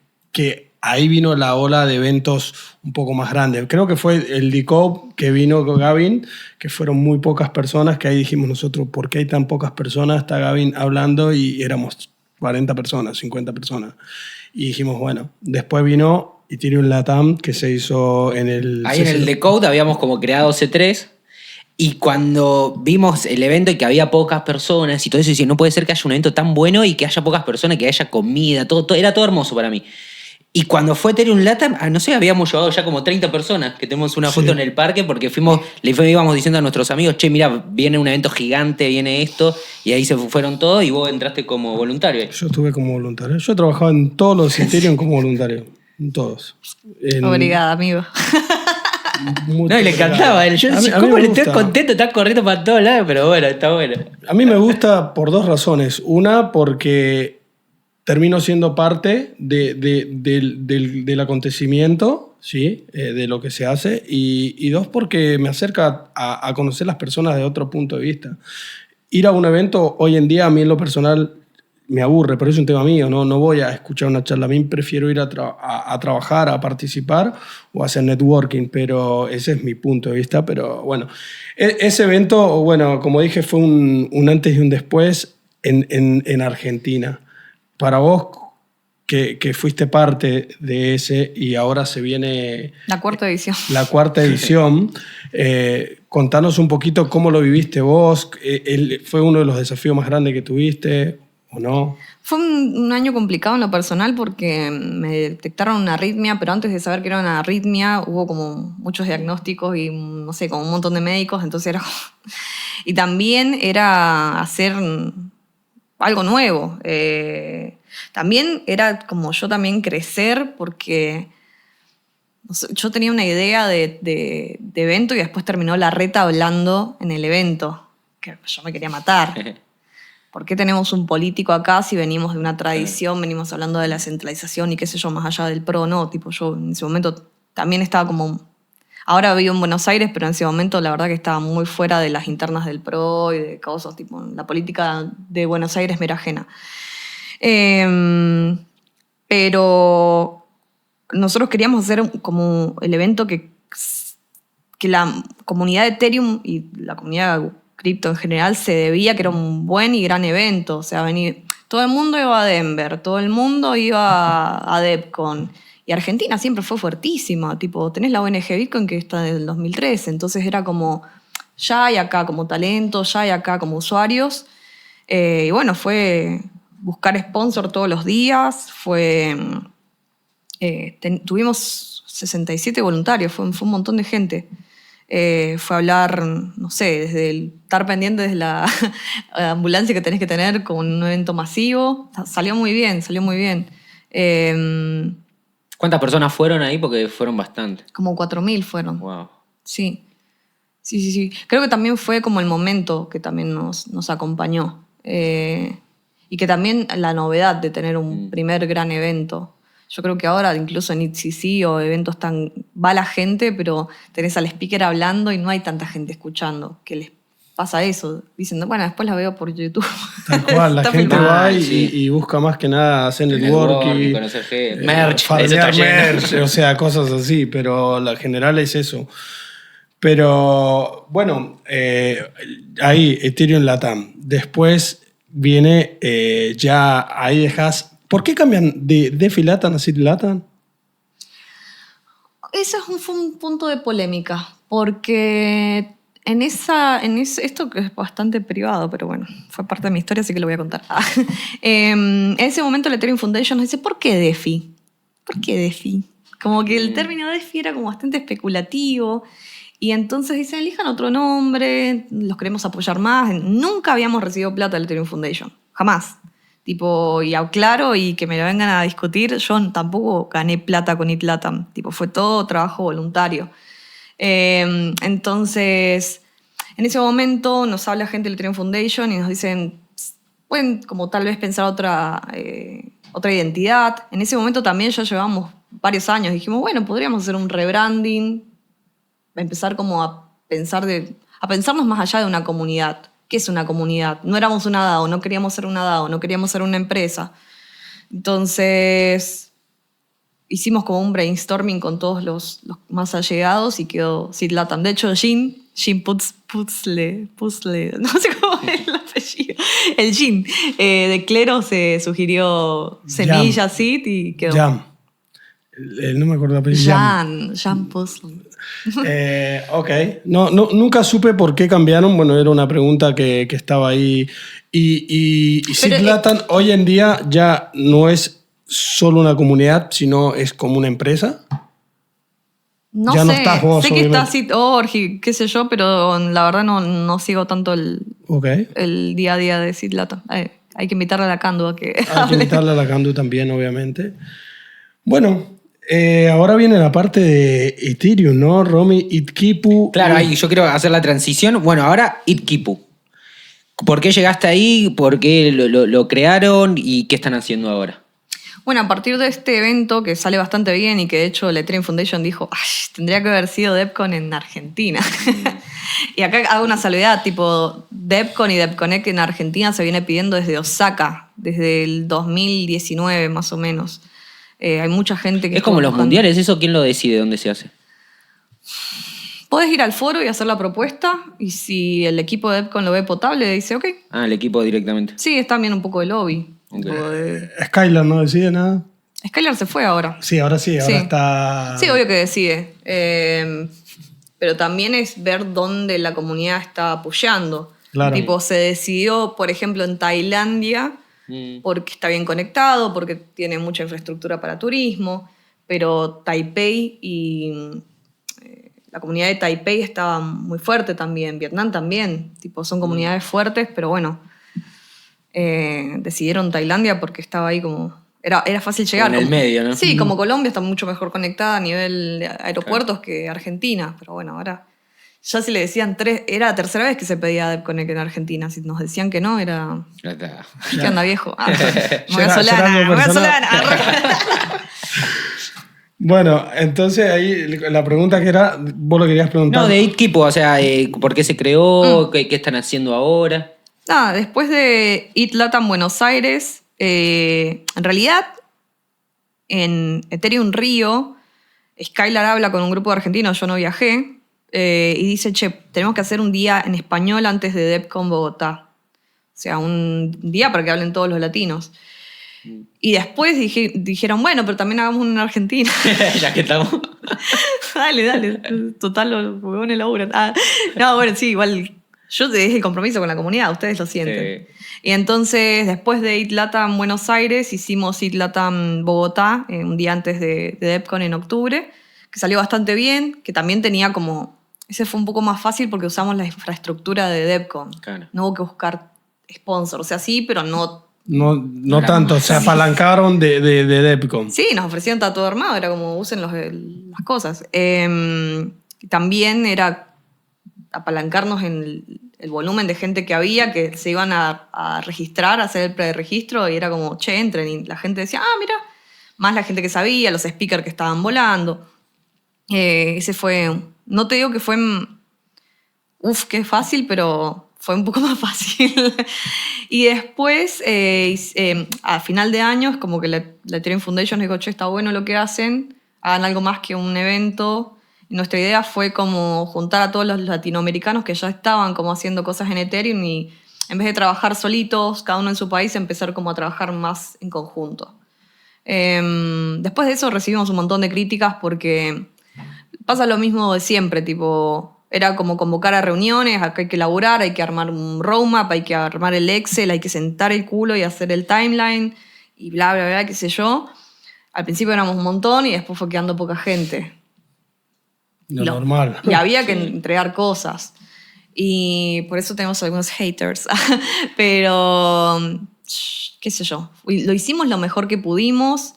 ahí vino la ola de eventos un poco más grandes. Creo que fue el Decode que vino con Gavin, que fueron muy pocas personas, que ahí dijimos nosotros, ¿por qué hay tan pocas personas? Está Gavin hablando y éramos 40 personas, 50 personas. Y dijimos, bueno, después vino Ethereum Latam, que se hizo en el... Ahí en el Decode habíamos como creado C3. Y cuando vimos el evento y que había pocas personas y todo eso, decía, no puede ser que haya un evento tan bueno y que haya pocas personas, que haya comida, todo era todo hermoso para mí. Y cuando fue Ethereum Latam, no sé, habíamos llevado ya como 30 personas, que tenemos una foto en el parque, porque íbamos diciendo a nuestros amigos, che, mira, viene un evento gigante, viene esto, y ahí se fueron todos y vos entraste como voluntario. Yo estuve como voluntario. Yo he trabajado en todos los Ethereum como voluntario, en todos. Obrigada, amigo. No, y le encantaba. Yo decía, ¿cómo le estoy contento? Está corriendo para todos lados, pero bueno, está bueno. A mí me gusta por 2 razones. Una, porque termino siendo parte del acontecimiento, ¿sí? De lo que se hace. Y 2, porque me acerca a conocer las personas de otro punto de vista. Ir a un evento, hoy en día, a mí en lo personal, me aburre, pero es un tema mío, no voy a escuchar una charla. A mí prefiero ir a trabajar, a participar o a hacer networking, pero ese es mi punto de vista. Pero bueno, ese evento, bueno, como dije, fue un antes y un después en Argentina. Para vos, que fuiste parte de ese y ahora se viene... La 4ª edición. La 4ª edición. Contanos un poquito cómo lo viviste vos. ¿Fue uno de los desafíos más grandes que tuviste o no? Fue un año complicado en lo personal porque me detectaron una arritmia, pero antes de saber que era una arritmia hubo como muchos diagnósticos y no sé, como un montón de médicos, entonces era... Y también era hacer algo nuevo. También era como yo también crecer porque no sé, yo tenía una idea de evento y después terminó la reta hablando en el evento, que yo me quería matar. ¿Por qué tenemos un político acá si venimos de una tradición, venimos hablando de la centralización y qué sé yo, más allá del PRO? No, tipo, yo en ese momento también estaba como... Ahora vivo en Buenos Aires, pero en ese momento la verdad que estaba muy fuera de las internas del PRO y de cosas, tipo, la política de Buenos Aires me era ajena. Pero nosotros queríamos hacer como el evento que la comunidad de Ethereum y la comunidad cripto en general se debía, que era un buen y gran evento. O sea, todo el mundo iba a Denver, todo el mundo iba a DevCon. Y Argentina siempre fue fuertísima. Tipo, tenés la ONG Bitcoin que está en el 2013. Entonces era como, ya hay acá como talento, ya hay acá como usuarios. Y bueno, fue buscar sponsor todos los días. Tuvimos 67 voluntarios, fue un montón de gente. Fue hablar, no sé, desde estar pendiente de la ambulancia que tenés que tener con un evento masivo. Salió muy bien, salió muy bien. ¿Cuántas personas fueron ahí? Porque fueron bastantes. Como 4.000 fueron. Wow. Sí. Sí. Creo que también fue como el momento que también nos acompañó. Y que también la novedad de tener un primer gran evento. Yo creo que ahora, incluso en ITCC o eventos va la gente, pero tenés al speaker hablando y no hay tanta gente escuchando. pasa eso. Dicen, bueno, después la veo por YouTube. Tal cual, la Está gente filmada. va y, Sí. y busca más que nada hacer Networking, networking, conocer gente, merch, eso farmear está lleno. merch, o sea, cosas así, pero la general es eso. Pero bueno, ahí Ethereum Latam. Después viene ya, ahí dejas. ¿Por qué cambian de DeFi Latam a City Latam? Fue un punto de polémica, porque esto que es bastante privado, pero bueno, fue parte de mi historia, así que lo voy a contar. En ese momento la Ethereum Foundation nos dice, ¿por qué DeFi? ¿Por qué DeFi? Como que el término DeFi era como bastante especulativo, y entonces dicen, elijan otro nombre, los queremos apoyar más. Nunca habíamos recibido plata de la Ethereum Foundation, jamás. Tipo, y aclaro y que me lo vengan a discutir, yo tampoco gané plata con ITLATAM. Tipo, fue todo trabajo voluntario. Entonces, en ese momento nos habla gente del Ethereum Foundation y nos dicen, pueden como tal vez pensar otra identidad. En ese momento también ya llevamos varios años. Dijimos, bueno, podríamos hacer un rebranding, empezar como a pensarnos más allá de una comunidad. ¿Qué es una comunidad? No éramos una DAO, no queríamos ser una DAO, no queríamos ser una empresa. Entonces, hicimos como un brainstorming con todos los más allegados y quedó Seed Latam. De hecho, Jean Putzle, no sé cómo es el apellido. El Jean de Clero se sugirió Semilla Seed y quedó. Jam. No me acuerdo el apellido. Jan Putzle. Ok. No, nunca supe por qué cambiaron. Bueno, era una pregunta que estaba ahí. Y Seed Latam hoy en día ya no es solo una comunidad, sino es como una empresa. No ya sé, no estás vos, sé que obviamente. está Seed.org y qué sé yo, pero la verdad no sigo tanto el día a día de Seed Latam. Hay que invitarle a la Candu a que Hay que hable. invitarle a la Candu también, obviamente. Bueno, ahora viene la parte de Ethereum, ¿no? Romy, Itkipu. Claro, ahí yo quiero hacer la transición. Bueno, ahora Itkipu. ¿Por qué llegaste ahí? ¿Por qué lo crearon? ¿Y qué están haciendo ahora? Bueno, a partir de este evento que sale bastante bien y que de hecho la Ethereum Foundation dijo, ay, tendría que haber sido DevCon en Argentina. Y acá hago una salvedad, tipo DevCon y DevConnect en Argentina se viene pidiendo desde Osaka, desde el 2019 más o menos. Hay mucha gente que... Es como estuvo los buscando. mundiales, ¿eso quién lo decide? ¿Dónde se hace? Podés ir al foro y hacer la propuesta y si el equipo de DevCon lo ve potable, dice, ok. Ah, el equipo directamente. Sí, es también un poco de lobby. Ok. Tipo de- Skylar no decide nada. Skylar se fue ahora. Sí, ahora sí, ahora Sí. está. Sí, obvio que decide. Pero también es ver dónde la comunidad está apoyando. Claro. Tipo, se decidió, por ejemplo, en Tailandia, porque está bien conectado, porque tiene mucha infraestructura para turismo, pero Taipei y la comunidad de Taipei estaba muy fuerte también, Vietnam también. Tipo, son comunidades fuertes, pero bueno, decidieron Tailandia porque estaba ahí como... Era fácil llegar. en el medio, ¿no? Sí, como Colombia está mucho mejor conectada a nivel de aeropuertos que Argentina. Pero bueno, ahora ya si le decían era la tercera vez que se pedía DevConnect en Argentina. Si nos decían que no, era... Ya está. ¿Qué anda, viejo? Ah, me voy a Será Solana, algo me voy a personal. Solana. Bueno, entonces ahí la pregunta que era, vos lo querías preguntar. No, de Itkipu, o sea, ¿por qué se creó? ¿Qué están haciendo ahora? Nada, después de It Latam Buenos Aires, en realidad en Ethereum Río, Skylar habla con un grupo de argentinos, yo no viajé, y dice, che, tenemos que hacer un día en español antes de DevCon Bogotá. O sea, un día para que hablen todos los latinos. Y después dijeron, bueno, pero también hagamos uno en Argentina. Ya que estamos. Dale. Total, los huevones laburan. No, bueno, sí, igual yo te dejé el compromiso con la comunidad, ustedes lo sienten. Sí. Y entonces, después de It Latam Buenos Aires, hicimos It Latam Bogotá, un día antes de DevCon en octubre, que salió bastante bien, que también tenía como... Ese fue un poco más fácil porque usamos la infraestructura de DevCon. Claro. No hubo que buscar sponsor, o sea, sí, pero no... No tanto, se apalancaron de DevCon. Sí, nos ofrecían todo armado, era como usen las cosas. También era apalancarnos en el volumen de gente que había, que se iban a registrar, a hacer el preregistro, y era como, che, entren. Y la gente decía, mira, más la gente que sabía, los speakers que estaban volando. Ese fue, no te digo que fue, qué fácil, pero fue un poco más fácil. Y después, a final de año, es como que la Ethereum Foundation dijo, che, está bueno lo que hacen, hagan algo más que un evento. Y nuestra idea fue como juntar a todos los latinoamericanos que ya estaban como haciendo cosas en Ethereum y en vez de trabajar solitos, cada uno en su país, empezar como a trabajar más en conjunto. Después de eso recibimos un montón de críticas porque pasa lo mismo de siempre, tipo, era como convocar a reuniones, acá hay que laburar, hay que armar un roadmap, hay que armar el Excel, hay que sentar el culo y hacer el timeline y bla, bla, bla, qué sé yo. Al principio éramos un montón y después fue quedando poca gente. Lo normal. Y había que entregar cosas. Y por eso tenemos algunos haters. Pero, qué sé yo, lo hicimos lo mejor que pudimos.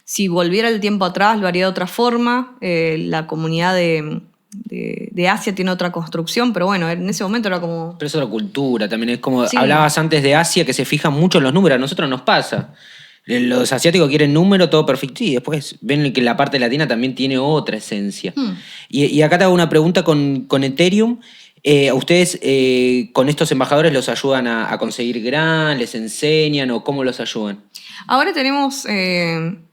Si volviera el tiempo atrás, lo haría de otra forma. La comunidad de Asia tiene otra construcción, pero bueno, en ese momento era como... Pero es otra cultura también. Es como Sí. hablabas antes de Asia, que se fijan mucho en los números. A nosotros nos pasa. Los asiáticos quieren número, todo perfecto. Y después ven que la parte latina también tiene otra esencia. Y acá te hago una pregunta con Ethereum. ¿A ustedes con estos embajadores los ayudan a conseguir grant, les enseñan o cómo los ayudan? Ahora tenemos...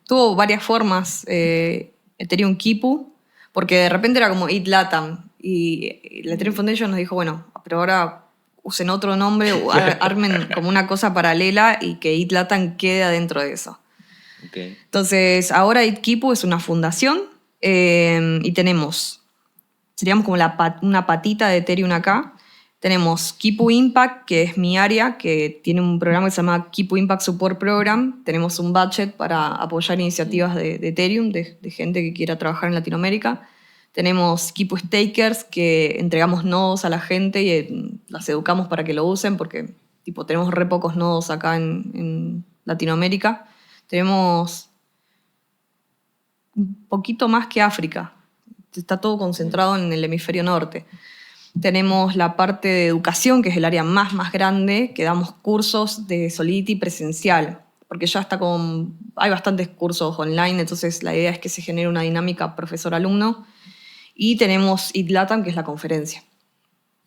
tuvo varias formas Ethereum Kipu, porque de repente era como Eat Latam. Y la Ethereum Foundation nos dijo, bueno, pero ahora usen otro nombre o armen como una cosa paralela y que Eat Latam quede adentro de eso. Okay. Entonces, ahora Eat Kipu es una fundación y tenemos, seríamos como una patita de Ethereum acá. Tenemos Kipu Impact, que es mi área, que tiene un programa que se llama Kipu Impact Support Program. Tenemos un budget para apoyar iniciativas de Ethereum, de gente que quiera trabajar en Latinoamérica. Tenemos Kipu Stakers, que entregamos nodos a la gente y las educamos para que lo usen, porque tipo, tenemos re pocos nodos acá en Latinoamérica. Tenemos un poquito más que África. Está todo concentrado en el hemisferio norte. Tenemos la parte de educación, que es el área más grande, que damos cursos de Solidity presencial, porque ya está hay bastantes cursos online, entonces la idea es que se genere una dinámica profesor-alumno. Y tenemos Eat Latam, que es la conferencia.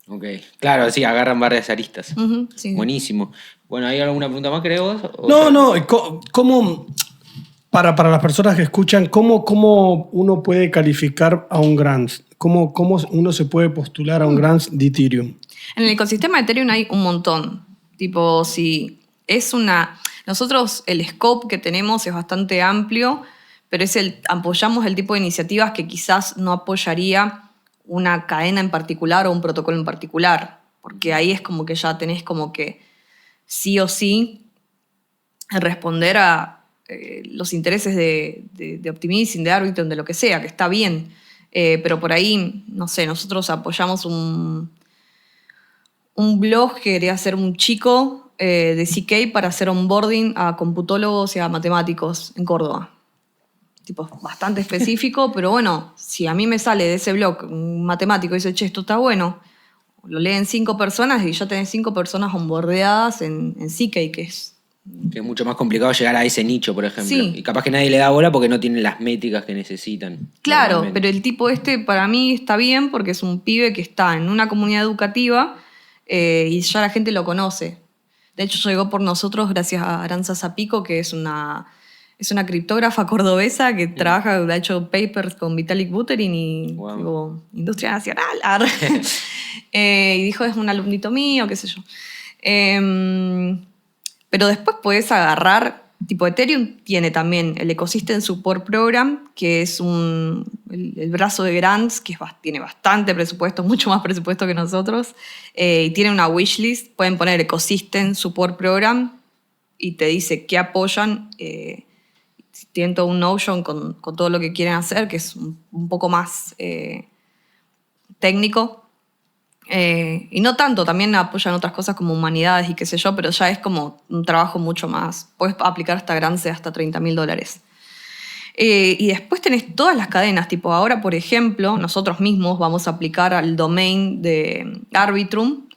Ok, claro, sí, agarran varias aristas. Sí. Buenísimo. Bueno, ¿hay alguna pregunta más, crees vos? No, ¿cómo, para las personas que escuchan, cómo uno puede calificar a un grant? ¿Cómo uno se puede postular a un grant de Ethereum? En el ecosistema de Ethereum hay un montón. Tipo, si es nosotros el scope que tenemos es bastante amplio, pero apoyamos el tipo de iniciativas que quizás no apoyaría una cadena en particular o un protocolo en particular, porque ahí es como que ya tenés como que sí o sí responder a los intereses de Optimism, de Arbitrum, de lo que sea, que está bien. Pero por ahí, no sé, nosotros apoyamos un blog que quería hacer un chico de CK para hacer onboarding a computólogos y a matemáticos en Córdoba. Tipo, bastante específico, pero bueno, si a mí me sale de ese blog un matemático y dice, che, esto está bueno, lo leen 5 personas y ya tenés 5 personas onboardeadas en CK, que es mucho más complicado llegar a ese nicho, por ejemplo. Sí. Y capaz que nadie le da bola porque no tiene las métricas que necesitan. Claro, pero el tipo para mí está bien porque es un pibe que está en una comunidad educativa y ya la gente lo conoce. De hecho, llegó por nosotros gracias a Aranza Zapico, que es una criptógrafa cordobesa que ha hecho papers con Vitalik Buterin y tipo, Industria Nacional. Y dijo, es un alumnito mío, qué sé yo. Pero después podés agarrar, tipo Ethereum tiene también el Ecosystem Support Program, que es el brazo de grants, que tiene bastante presupuesto, mucho más presupuesto que nosotros, y tiene una wishlist, pueden poner Ecosystem Support Program y te dice qué apoyan, tienen todo un Notion con todo lo que quieren hacer, que es un poco más técnico. Y no tanto, también apoyan otras cosas como humanidades y qué sé yo, pero ya es como un trabajo mucho más. Puedes aplicar hasta grants de hasta $30.000. Y después tenés todas las cadenas, tipo ahora, por ejemplo, nosotros mismos vamos a aplicar al domain de Arbitrum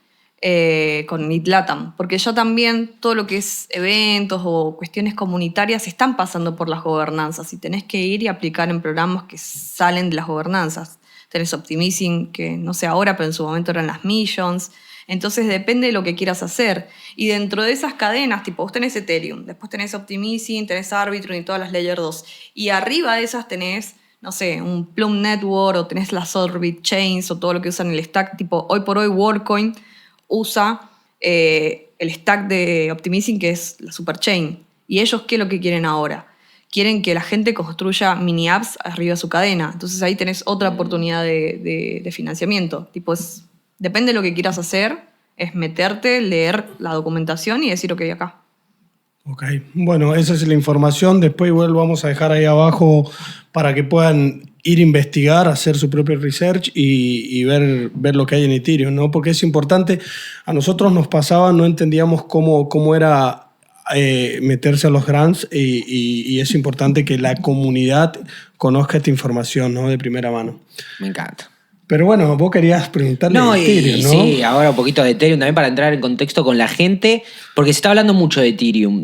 con Eat Latam, porque ya también todo lo que es eventos o cuestiones comunitarias están pasando por las gobernanzas y tenés que ir y aplicar en programas que salen de las gobernanzas. tenés Optimism, que no sé ahora, pero en su momento eran las Millions. Entonces depende de lo que quieras hacer. Y dentro de esas cadenas, tipo, vos tenés Ethereum, después tenés Optimism, tenés Arbitrum y todas las Layer 2. Y arriba de esas tenés, no sé, un Plum Network o tenés las Orbit Chains o todo lo que usan el stack. Tipo, hoy por hoy WorldCoin usa el stack de Optimism, que es la Superchain. ¿Y ellos qué es lo que quieren ahora? Quieren que la gente construya mini apps arriba de su cadena. Entonces ahí tenés otra oportunidad de financiamiento. Tipo, depende de lo que quieras hacer, es meterte, leer la documentación y decir, ok, acá. Ok, bueno, esa es la información. Después igual vamos a dejar ahí abajo para que puedan ir a investigar, hacer su propio research y ver lo que hay en Ethereum, ¿no? Porque es importante. A nosotros nos pasaba, no entendíamos cómo era meterse a los grants y es importante que la comunidad conozca esta información, ¿no? De primera mano. Me encanta. Pero bueno, vos querías preguntarle de Ethereum, ¿no? Sí, ahora un poquito de Ethereum también para entrar en contexto con la gente, porque se está hablando mucho de Ethereum,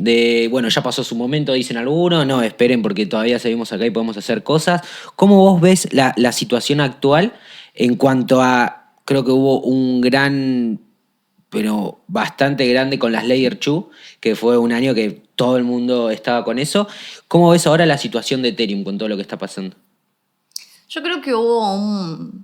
bueno, ya pasó su momento, dicen algunos, no, esperen porque todavía seguimos acá y podemos hacer cosas. ¿Cómo vos ves la situación actual en cuanto a, creo que hubo un gran, pero bastante grande con las Layer 2, que fue un año que todo el mundo estaba con eso? ¿Cómo ves ahora la situación de Ethereum con todo lo que está pasando? Yo creo que hubo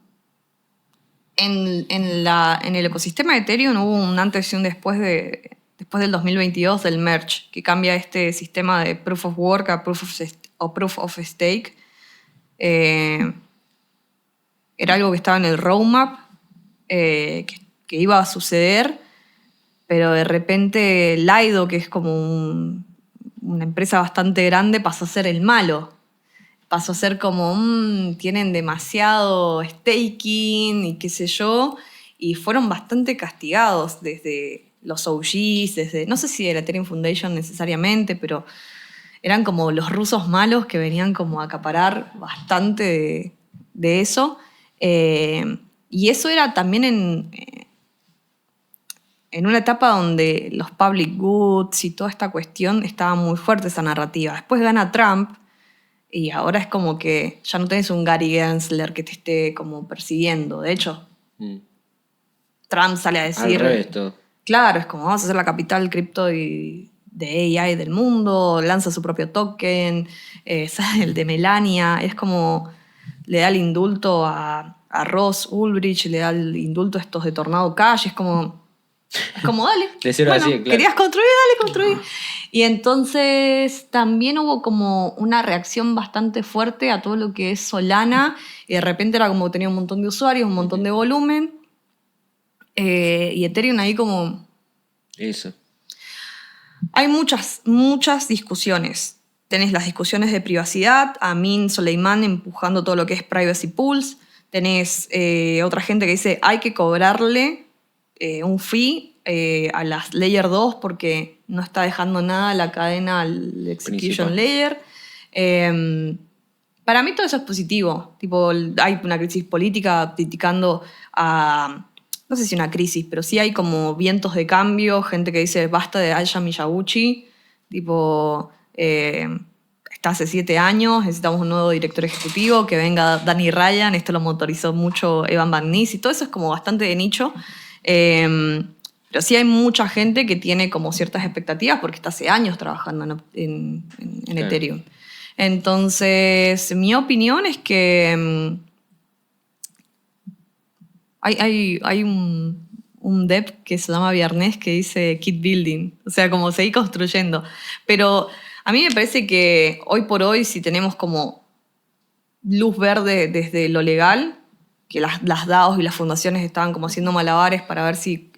en el ecosistema de Ethereum hubo un antes y un después del 2022 del merge, que cambia este sistema de Proof of Work a Proof of Stake. Era algo que estaba en el roadmap, que iba a suceder, pero de repente Lido, que es como una empresa bastante grande, pasó a ser el malo. Pasó a ser como, tienen demasiado staking y qué sé yo, y fueron bastante castigados desde los OGs, no sé si de la Ethereum Foundation necesariamente, pero eran como los rusos malos que venían como a acaparar bastante de eso. Y eso era también en una etapa donde los public goods y toda esta cuestión estaba muy fuerte, esa narrativa. Después gana Trump, y ahora es como que ya no tenés un Gary Gensler que te esté como persiguiendo. De hecho, Trump sale a decir... Al revés, todo. Claro, es como vamos a ser la capital cripto de AI del mundo, lanza su propio token, sale el de Melania, es como le da el indulto a Ross Ulbricht, le da el indulto a estos de Tornado Cash, es como dale. De cero a 100, claro. Querías construir, dale, construir. Y entonces también hubo como una reacción bastante fuerte a todo lo que es Solana, y de repente era como tenía un montón de usuarios, un montón de volumen, y Ethereum ahí como... Eso. Hay muchas discusiones. Tenés las discusiones de privacidad, Amin Soleiman empujando todo lo que es privacy pools, tenés otra gente que dice hay que cobrarle un fee a las Layer 2 porque no está dejando nada a la cadena al Execution Principal. Layer. Para mí todo eso es positivo. Tipo, hay una crisis política criticando a... No sé si una crisis, pero sí hay como vientos de cambio, gente que dice basta de Aya Miyaguchi, tipo, está hace 7 años, necesitamos un nuevo director ejecutivo, que venga Danny Ryan, esto lo motorizó mucho Evan Van Ness, y todo eso es como bastante de nicho. Pero sí hay mucha gente que tiene como ciertas expectativas porque está hace años trabajando en Claro. Ethereum. Entonces, mi opinión es que hay un dev que se llama Viernes que dice keep building, o sea, como seguir construyendo. Pero a mí me parece que hoy por hoy, si tenemos como luz verde desde lo legal, que las DAOs y las fundaciones estaban como haciendo malabares para ver si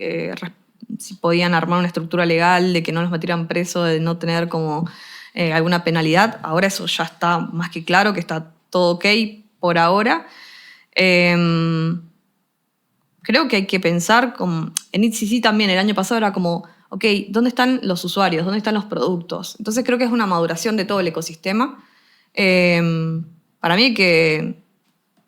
podían armar una estructura legal de que no los metieran preso, de no tener como alguna penalidad. Ahora eso ya está más que claro, que está todo ok por ahora. Creo que hay que pensar, en ITCC también el año pasado era como, ok, ¿dónde están los usuarios? ¿Dónde están los productos? Entonces creo que es una maduración de todo el ecosistema. Para mí hay que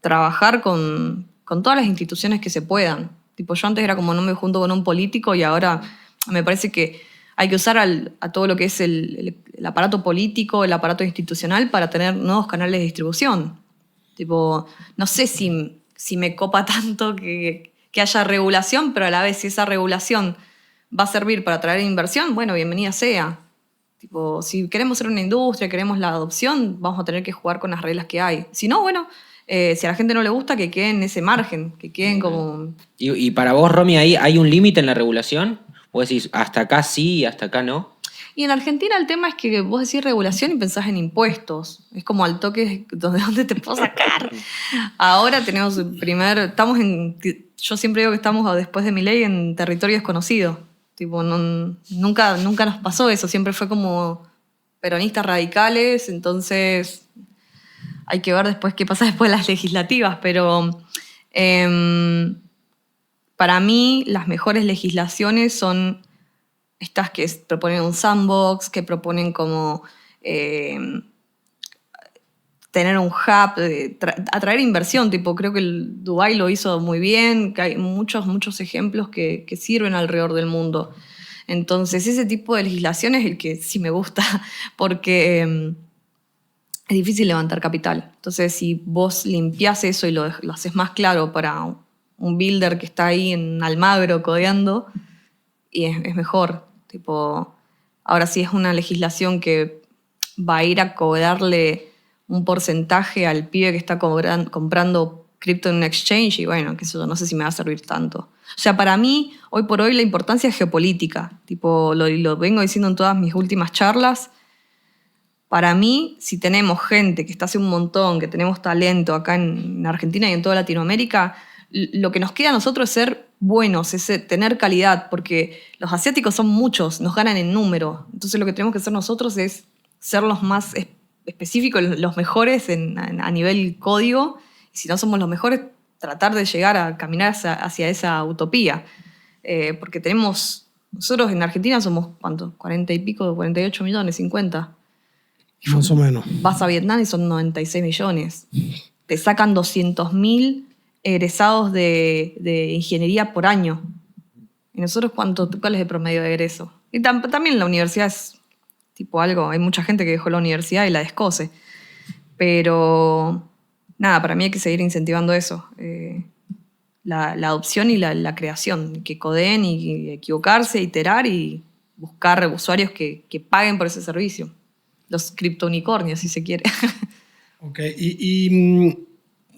trabajar con todas las instituciones que se puedan. Tipo, yo antes era como no me junto con un político y ahora me parece que hay que usar a todo lo que es el aparato político, el aparato institucional para tener nuevos canales de distribución. Tipo, no sé si si me copa tanto que haya regulación, pero a la vez si esa regulación va a servir para atraer inversión, bueno, bienvenida sea. Tipo, si queremos ser una industria, queremos la adopción, vamos a tener que jugar con las reglas que hay. Si no, bueno, si a la gente no le gusta, que queden en ese margen, que queden como... Y para vos, Romy, ¿ahí hay un límite en la regulación? ¿Vos decís, hasta acá sí y hasta acá no? Y en Argentina el tema es que vos decís regulación y pensás en impuestos. Es como al toque ¿dónde te puedo sacar? Ahora tenemos yo siempre digo que estamos después de Milei en territorio desconocido. Tipo, nunca nos pasó eso, siempre fue como peronistas radicales, entonces hay que ver después qué pasa después de las legislativas, pero para mí las mejores legislaciones son estas que proponen un sandbox, que proponen como tener un hub, atraer inversión. Tipo, creo que el Dubái lo hizo muy bien, que hay muchos ejemplos que sirven alrededor del mundo. Entonces, ese tipo de legislación es el que sí me gusta, porque es difícil levantar capital. Entonces, si vos limpiás eso y lo haces más claro para un builder que está ahí en Almagro codeando, y es mejor. Tipo, ahora sí es una legislación que va a ir a cobrarle un porcentaje al pibe que está comprando cripto en un exchange y bueno, qué sé yo, no sé si me va a servir tanto. O sea, para mí, hoy por hoy, la importancia es geopolítica. Tipo, lo vengo diciendo en todas mis últimas charlas. Para mí, si tenemos gente que está hace un montón, que tenemos talento acá en Argentina y en toda Latinoamérica, lo que nos queda a nosotros es ser buenos, es tener calidad, porque los asiáticos son muchos, nos ganan en número. Entonces lo que tenemos que hacer nosotros es ser los más específicos, los mejores a nivel código, y si no somos los mejores, tratar de llegar a caminar hacia esa utopía. Porque nosotros en Argentina somos, ¿cuántos? 40 y pico, 48 millones, 50. Más o menos. Vas a Vietnam y son 96 millones. Te sacan 200.000 egresados de ingeniería por año. ¿Y nosotros cuál es el promedio de egreso? Y también la universidad es tipo algo, hay mucha gente que dejó la universidad y la descoce. Pero nada, para mí hay que seguir incentivando eso. La adopción y la creación, que codeen y equivocarse, iterar y buscar usuarios que paguen por ese servicio. Los criptounicornios, si se quiere. Ok,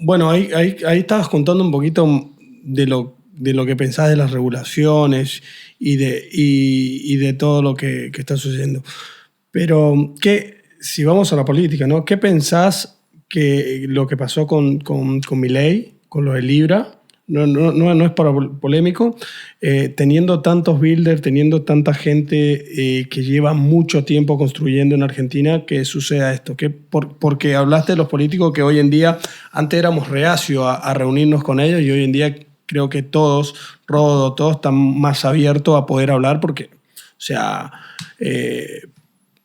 bueno, ahí estabas contando un poquito de lo que pensás de las regulaciones y de todo lo que está sucediendo. Pero, si vamos a la política, ¿no? ¿Qué pensás que lo que pasó con Milei, con lo de Libra? No es para polémico, teniendo tantos builders, teniendo tanta gente que lleva mucho tiempo construyendo en Argentina, que suceda esto. Porque hablaste de los políticos que hoy en día, antes éramos reacios a reunirnos con ellos y hoy en día creo que todos están más abiertos a poder hablar porque, o sea,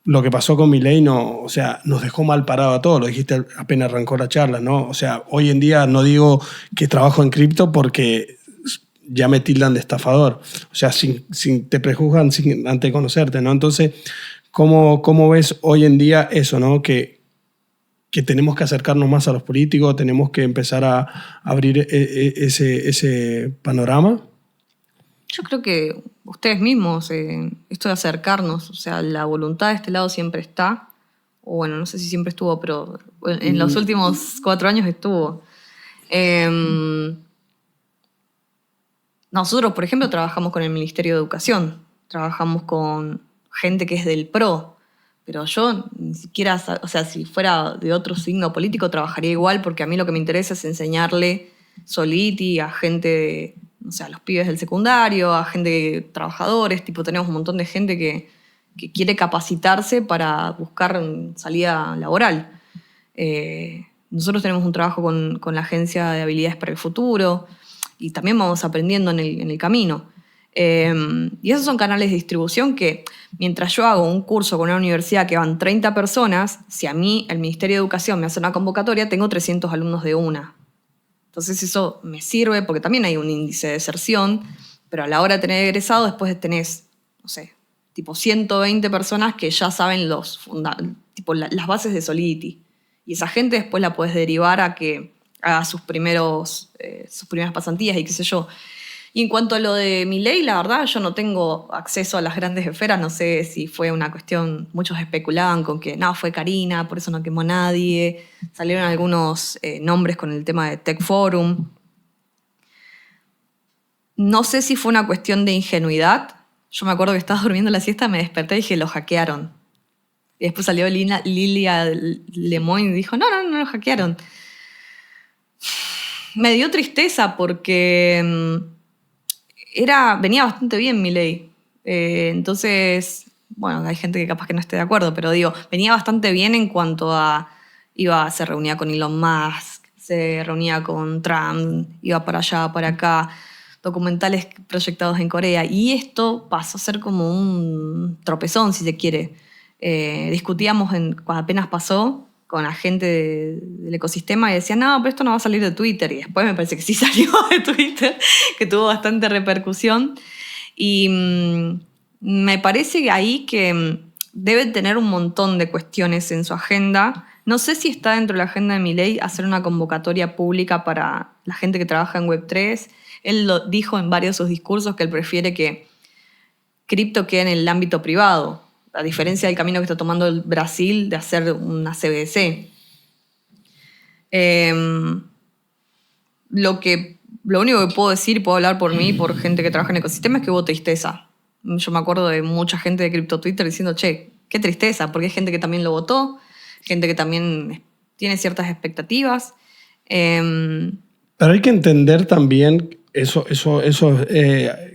lo que pasó con Milei o sea, nos dejó mal parado a todos, lo dijiste apenas arrancó la charla, ¿no? O sea, hoy en día no digo que trabajo en cripto porque ya me tildan de estafador. O sea, te prejuzgan antes de conocerte, ¿no? Entonces, ¿cómo ves hoy en día eso, ¿no? Que tenemos que acercarnos más a los políticos, tenemos que empezar a abrir ese panorama. Yo creo que ustedes mismos, esto de acercarnos, o sea, la voluntad de este lado siempre está, o bueno, no sé si siempre estuvo, pero en los últimos 4 años estuvo. Nosotros, por ejemplo, trabajamos con el Ministerio de Educación, trabajamos con gente que es del PRO, pero yo ni siquiera, o sea, si fuera de otro signo político, trabajaría igual, porque a mí lo que me interesa es enseñarle Solidity a gente o sea, a los pibes del secundario, a gente, trabajadores, tipo, tenemos un montón de gente que quiere capacitarse para buscar salida laboral. Nosotros tenemos un trabajo con la Agencia de Habilidades para el Futuro y también vamos aprendiendo en el camino. Y esos son canales de distribución que, mientras yo hago un curso con una universidad que van 30 personas, si a mí el Ministerio de Educación me hace una convocatoria, tengo 300 alumnos de una. Entonces eso me sirve porque también hay un índice de deserción, pero a la hora de tener egresado después tenés, no sé, tipo 120 personas que ya saben las bases de Solidity. Y esa gente después la puedes derivar a que a sus primeras pasantías y qué sé yo. Y en cuanto a lo de Milei, la verdad, yo no tengo acceso a las grandes esferas, no sé si fue una cuestión, muchos especulaban con que no, fue Karina, por eso no quemó a nadie, salieron algunos nombres con el tema de Tech Forum. No sé si fue una cuestión de ingenuidad, yo me acuerdo que estaba durmiendo la siesta, me desperté y dije, lo hackearon. Y después salió Lilia Lemoyne y dijo, no, lo hackearon. Me dio tristeza porque venía bastante bien Milei. Entonces, bueno, hay gente que capaz que no esté de acuerdo, pero digo, venía bastante bien en cuanto a, se reunía con Elon Musk, se reunía con Trump, iba para allá, para acá, documentales proyectados en Corea. Y esto pasó a ser como un tropezón, si se quiere. Discutíamos cuando apenas pasó con la gente del ecosistema y decían, no, pero esto no va a salir de Twitter. Y después me parece que sí salió de Twitter, que tuvo bastante repercusión. Y me parece que ahí que debe tener un montón de cuestiones en su agenda. No sé si está dentro de la agenda de Milei hacer una convocatoria pública para la gente que trabaja en Web3. Él lo dijo en varios de sus discursos que él prefiere que cripto quede en el ámbito privado, a diferencia del camino que está tomando el Brasil de hacer una CBDC. Lo único que puedo decir, puedo hablar por mí, por gente que trabaja en ecosistema, es que hubo tristeza. Yo me acuerdo de mucha gente de Crypto Twitter diciendo, che, qué tristeza, porque hay gente que también lo votó, gente que también tiene ciertas expectativas. Pero hay que entender también, eso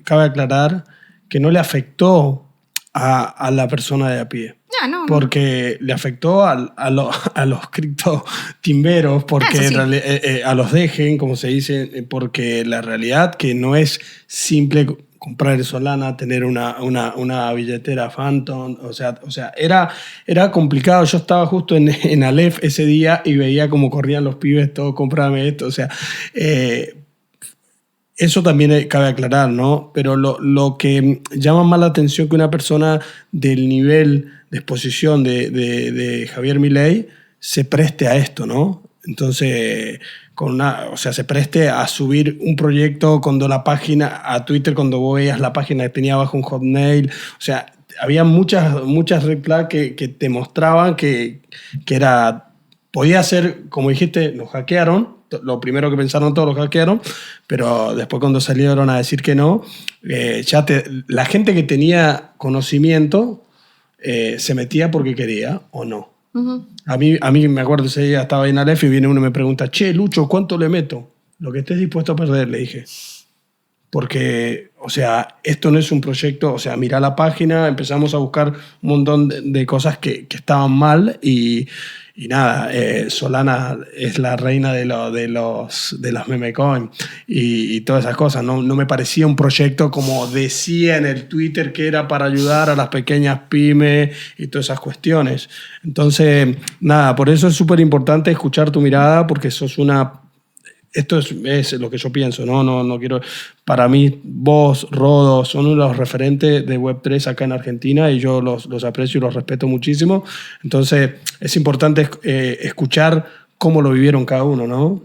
cabe aclarar, que no le afectó a la persona de a pie. No. Porque le afectó a los criptotimberos, porque a los dejen, como se dice, porque la realidad que no es simple comprar Solana, tener una billetera Phantom, o sea era complicado. Yo estaba justo en Aleph ese día y veía cómo corrían los pibes, todos cómprame esto, o sea, eso también cabe aclarar, ¿no? Pero lo que llama más la atención que una persona del nivel de exposición de Javier Milei se preste a esto, ¿no? Entonces, se preste a subir un proyecto cuando la página, a Twitter, cuando vos veías la página que tenía abajo un hotmail, o sea, había muchas red flags que te mostraban que podía ser, como dijiste, nos hackearon. Lo primero que pensaron todos, los hackearon, pero después cuando salieron a decir que no, la gente que tenía conocimiento se metía porque quería o no. Uh-huh. A mí me acuerdo ese día estaba en Aleph y viene uno y me pregunta, che, Lucho, ¿cuánto le meto? Lo que estés dispuesto a perder, le dije. Porque, o sea, esto no es un proyecto, o sea, mirá la página, empezamos a buscar un montón de cosas que estaban mal y nada, Solana es la reina de las meme coin y todas esas cosas. No me parecía un proyecto como decía en el Twitter que era para ayudar a las pequeñas pymes y todas esas cuestiones. Entonces, nada, por eso es súper importante escuchar tu mirada porque esto es lo que yo pienso, no quiero... Para mí, vos, Rodo, son uno de los referentes de Web3 acá en Argentina y yo los aprecio y los respeto muchísimo. Entonces, es importante escuchar cómo lo vivieron cada uno, ¿no?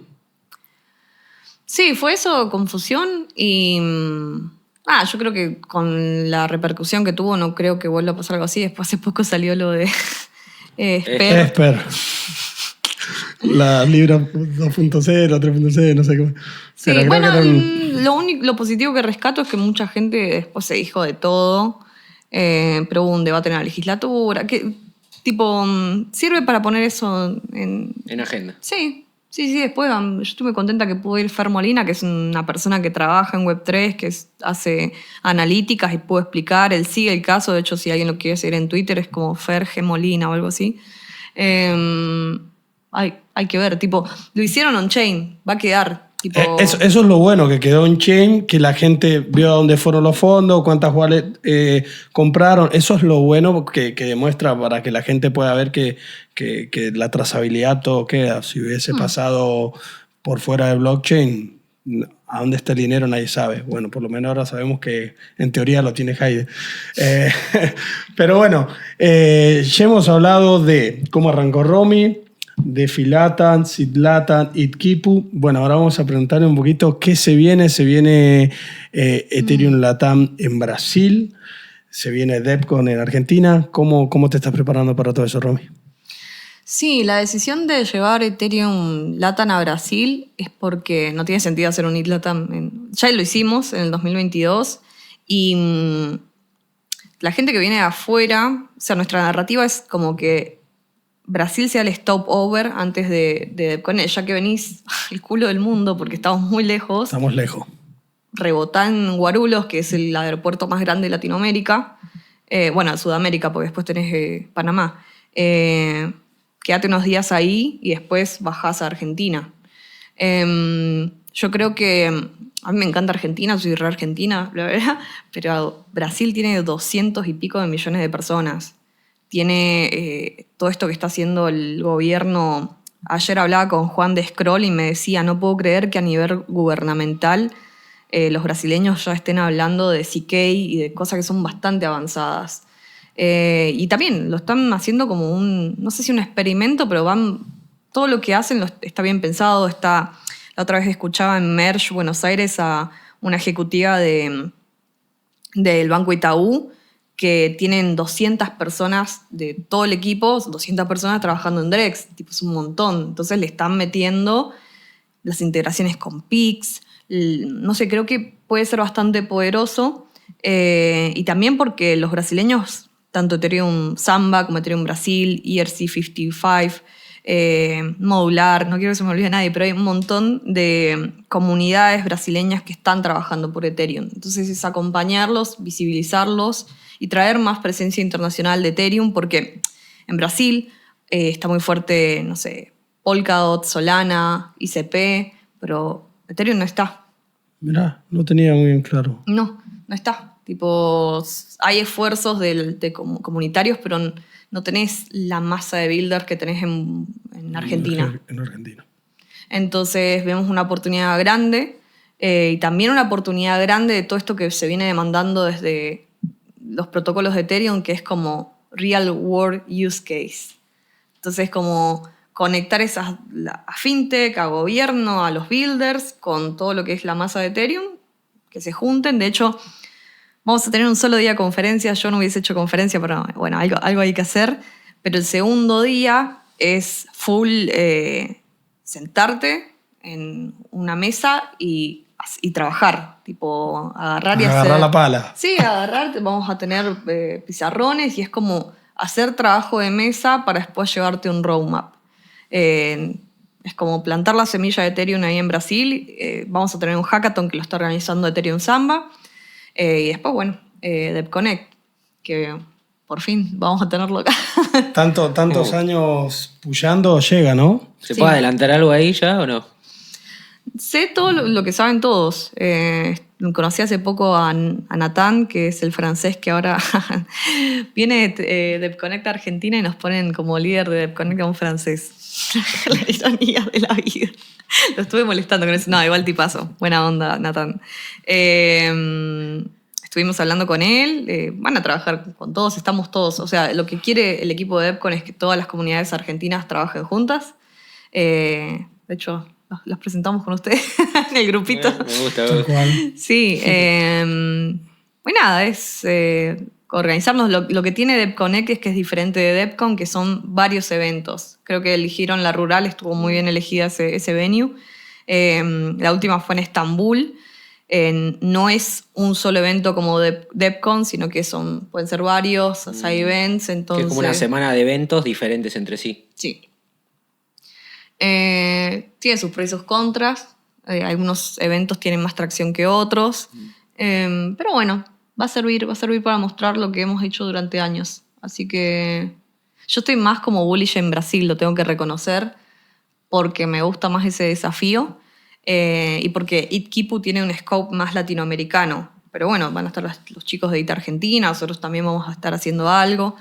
Sí, fue eso, confusión y... yo creo que con la repercusión que tuvo no creo que vuelva a pasar algo así. Después hace poco salió lo de Esper. La Libra 2.0, 3.0, no sé cómo. Sí, pero bueno, lo positivo que rescato es que mucha gente después se dijo de todo, pero hubo un debate en la legislatura, que tipo sirve para poner eso en agenda. Sí, después yo estoy muy contenta que pudo ir Fer Molina, que es una persona que trabaja en Web3, que hace analíticas y puede explicar, él sigue el caso, de hecho si alguien lo quiere seguir en Twitter es como Fer G. Molina o algo así. Hay que ver, tipo, lo hicieron on-chain, va a quedar. Tipo... Eso es lo bueno, que quedó on-chain, que la gente vio a dónde fueron los fondos, cuántas wallets compraron. Eso es lo bueno que demuestra para que la gente pueda ver que la trazabilidad todo queda. Si hubiese pasado por fuera de blockchain, a dónde está el dinero nadie sabe. Bueno, por lo menos ahora sabemos que en teoría lo tiene Haide. Pero bueno, ya hemos hablado de cómo arrancó Romy, DeFi Latam, Seed Latam, Itquipu. Bueno, ahora vamos a preguntarle un poquito qué se viene. Se viene Ethereum Latam en Brasil, se viene DevCon en Argentina. ¿Cómo te estás preparando para todo eso, Romy? Sí, la decisión de llevar Ethereum Latam a Brasil es porque no tiene sentido hacer un ETH Latam. Ya lo hicimos en el 2022 y la gente que viene de afuera, o sea, nuestra narrativa es como que Brasil sea el stopover antes de DevCon, ya que venís al culo del mundo porque estamos muy lejos. Estamos lejos. Rebotá en Guarulhos, que es el aeropuerto más grande de Latinoamérica. Bueno, de Sudamérica, porque después tenés Panamá. Quédate unos días ahí y después bajás a Argentina. Yo creo que a mí me encanta Argentina, soy re argentina, la verdad, pero Brasil tiene 200 y pico de millones de personas. Tiene todo esto que está haciendo el gobierno. Ayer hablaba con Juan de Scroll y me decía, no puedo creer que a nivel gubernamental los brasileños ya estén hablando de CK y de cosas que son bastante avanzadas. Y también lo están haciendo como no sé si un experimento, pero todo lo que hacen está bien pensado. La otra vez escuchaba en Merge, Buenos Aires, a una ejecutiva del Banco Itaú que tienen 200 personas de todo el equipo, 200 personas trabajando en Drex, tipo, es un montón. Entonces le están metiendo las integraciones con Pix, no sé, creo que puede ser bastante poderoso. Y también porque los brasileños, tanto Ethereum Samba como Ethereum Brasil, ERC55, Modular, no quiero que se me olvide nadie, pero hay un montón de comunidades brasileñas que están trabajando por Ethereum. Entonces es acompañarlos, visibilizarlos y traer más presencia internacional de Ethereum, porque en Brasil está muy fuerte, no sé, Polkadot, Solana, ICP, pero Ethereum no está. Mirá, no tenía muy bien claro. No está. Tipo, hay esfuerzos comunitarios, pero no tenés la masa de builders que tenés en Argentina. En Argentina. Entonces vemos una oportunidad grande y también una oportunidad grande de todo esto que se viene demandando desde los protocolos de Ethereum, que es como real world use case. Entonces como conectar a fintech, a gobierno, a los builders, con todo lo que es la masa de Ethereum, que se junten. De hecho, vamos a tener un solo día de conferencia. Yo no hubiese hecho conferencia, pero bueno, algo hay que hacer. Pero el segundo día es full sentarte en una mesa y trabajar. Tipo, agarrar y hacer... Agarrar la pala. Sí, agarrar. Vamos a tener pizarrones y es como hacer trabajo de mesa para después llevarte un roadmap. Es como plantar la semilla de Ethereum ahí en Brasil. Vamos a tener un hackathon que lo está organizando Ethereum Samba. Y después, bueno, DevConnect, que por fin vamos a tenerlo acá. Tantos años pullando, llega, ¿no? ¿Se puede adelantar algo ahí ya o no? Sé todo lo que saben todos. Conocí hace poco a Nathan, que es el francés que ahora viene de DevConnect a Argentina y nos ponen como líder de DevConnect a un francés. La ironía de la vida. Lo estuve molestando con eso. No, igual tipazo. Buena onda, Nathan. Estuvimos hablando con él. Van a trabajar con todos, estamos todos. O sea, lo que quiere el equipo de DevCon es que todas las comunidades argentinas trabajen juntas. De hecho, las presentamos con ustedes en el grupito. Me gusta. Sí. Y nada, es organizarnos. Lo que tiene DevConnect es que es diferente de DevCon, que son varios eventos. Creo que eligieron la rural, estuvo muy bien elegida ese venue. La última fue en Estambul. No es un solo evento como DevCon, sino que pueden ser varios side events. Entonces, que es como una semana de eventos diferentes entre sí. Sí. Tiene sus pros y sus contras. Algunos eventos tienen más tracción que otros. Pero bueno, va a servir para mostrar lo que hemos hecho durante años. Así que yo estoy más como bullish en Brasil, lo tengo que reconocer, porque me gusta más ese desafío y porque Itquipu tiene un scope más latinoamericano. Pero bueno, van a estar los chicos de IT Argentina, nosotros también vamos a estar haciendo algo.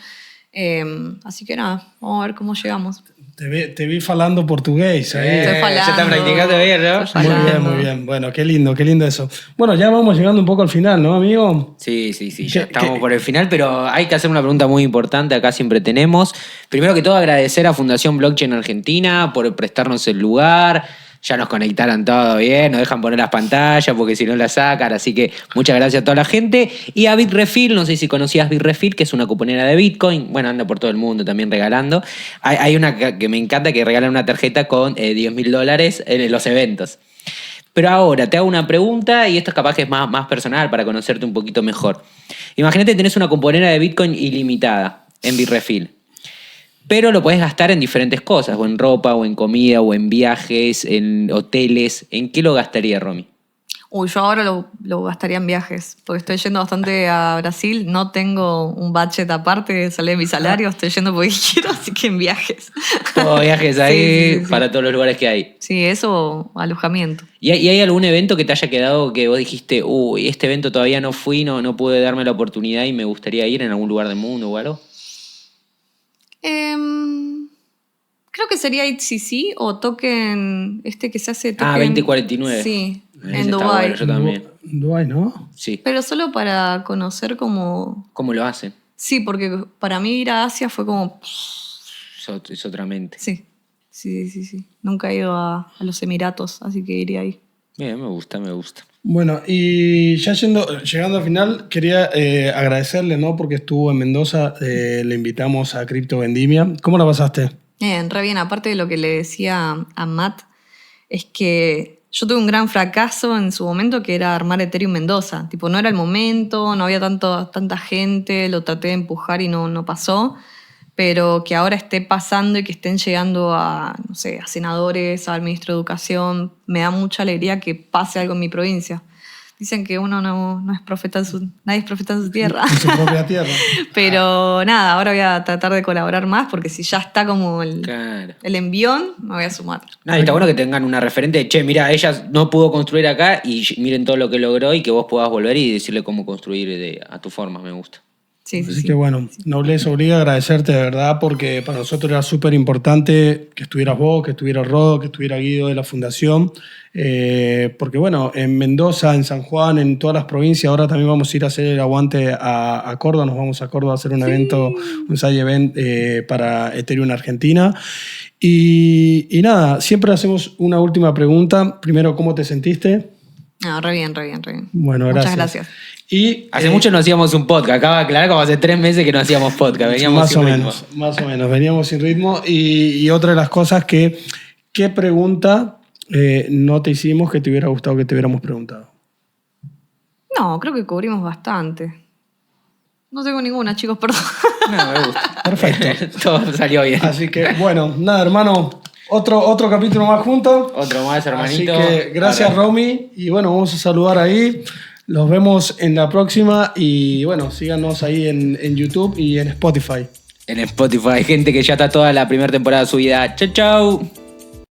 Así que nada, vamos a ver cómo llegamos. Te vi falando portugués ahí. Estoy Ya está falando. practicando bien, ¿no? Estoy Muy bien, falando. muy bien. Bueno, qué lindo eso. Bueno, ya vamos llegando un poco al final, ¿no, amigo? Sí, ya ¿Qué- estamos qué- por el final, pero hay que hacer una pregunta muy importante, acá siempre tenemos. Primero que todo, agradecer a Fundación Blockchain Argentina por prestarnos el lugar. Ya nos conectaron todo bien, nos dejan poner las pantallas porque si no las sacan, así que muchas gracias a toda la gente. Y a Bitrefill, no sé si conocías Bitrefill, que es una cuponera de Bitcoin, bueno, anda por todo el mundo también regalando. Hay una que me encanta, que regalan una tarjeta con $10.000 en los eventos. Pero ahora te hago una pregunta y esto es capaz que es más personal para conocerte un poquito mejor. Imagínate que tenés una cuponera de Bitcoin ilimitada en Bitrefill. Pero lo podés gastar en diferentes cosas, o en ropa, o en comida, o en viajes, en hoteles. ¿En qué lo gastaría, Romy? Uy, yo ahora lo gastaría en viajes, porque estoy yendo bastante a Brasil, no tengo un budget aparte, sale de mi salario, estoy yendo porque quiero, así que en viajes. Todos viajes ahí Sí. para todos los lugares que hay. Sí, eso, alojamiento. ¿Y hay algún evento que te haya quedado que vos dijiste, uy, este evento todavía no fui, no pude darme la oportunidad y me gustaría ir en algún lugar del mundo o algo? Creo que sería ITCC o Token, que se hace Token. 2049. Sí, Ese en está Dubái. bueno, yo también. Dubái, ¿no? Sí. Pero solo para conocer como... ¿Cómo lo hacen? Sí, porque para mí ir a Asia fue como... Es otra mente. Sí. Nunca he ido a los Emiratos, así que iría ahí. Bien, me gusta. Bueno, y ya llegando al final, quería agradecerle, ¿no? Porque estuvo en Mendoza, le invitamos a Crypto Vendimia. ¿Cómo la pasaste? Bien, re bien. Aparte de lo que le decía a Matt, es que yo tuve un gran fracaso en su momento, que era armar Ethereum Mendoza. Tipo, no era el momento, no había tanta gente, lo traté de empujar y no pasó. Pero que ahora esté pasando y que estén llegando a, no sé, a senadores, al ministro de Educación, me da mucha alegría que pase algo en mi provincia. Dicen que uno no es profeta nadie es profeta en su tierra. En su propia tierra. Pero nada, ahora voy a tratar de colaborar más porque si ya está como Claro. el envión, me voy a sumar. Nada, y está bueno que tengan una referente de, che, mira, ella no pudo construir acá y miren todo lo que logró y que vos puedas volver y decirle cómo construir a tu forma, me gusta. Sí. Así que bueno, Nobleza obliga a agradecerte de verdad porque para nosotros era súper importante que estuvieras vos, que estuviera Rodo, que estuviera Guido de la Fundación. Porque bueno, en Mendoza, en San Juan, en todas las provincias, ahora también vamos a ir a hacer el aguante a Córdoba, nos vamos a Córdoba a hacer un evento, un side event para Ethereum Argentina. Y nada, siempre hacemos una última pregunta. Primero, ¿cómo te sentiste? No, re bien. Bueno, Muchas gracias. gracias. Y, Hace mucho no hacíamos un podcast, acaba de aclarar como hace 3 meses que no hacíamos podcast, veníamos más sin o ritmo. menos, más o menos, veníamos sin ritmo. Y otra de las cosas ¿qué pregunta no te hicimos que te hubiera gustado que te hubiéramos preguntado? No, creo que cubrimos bastante. No tengo ninguna, chicos, perdón. No, me gusta. Perfecto. Todo salió bien. Así que, bueno, nada, hermano, otro capítulo más juntos. Otro más, hermanito. Así que gracias, Ahora, Romy. Y bueno, vamos a saludar ahí. Los vemos en la próxima. Y bueno, síganos ahí en YouTube y en Spotify. En Spotify, gente que ya está toda la primera temporada subida. Chau, chau.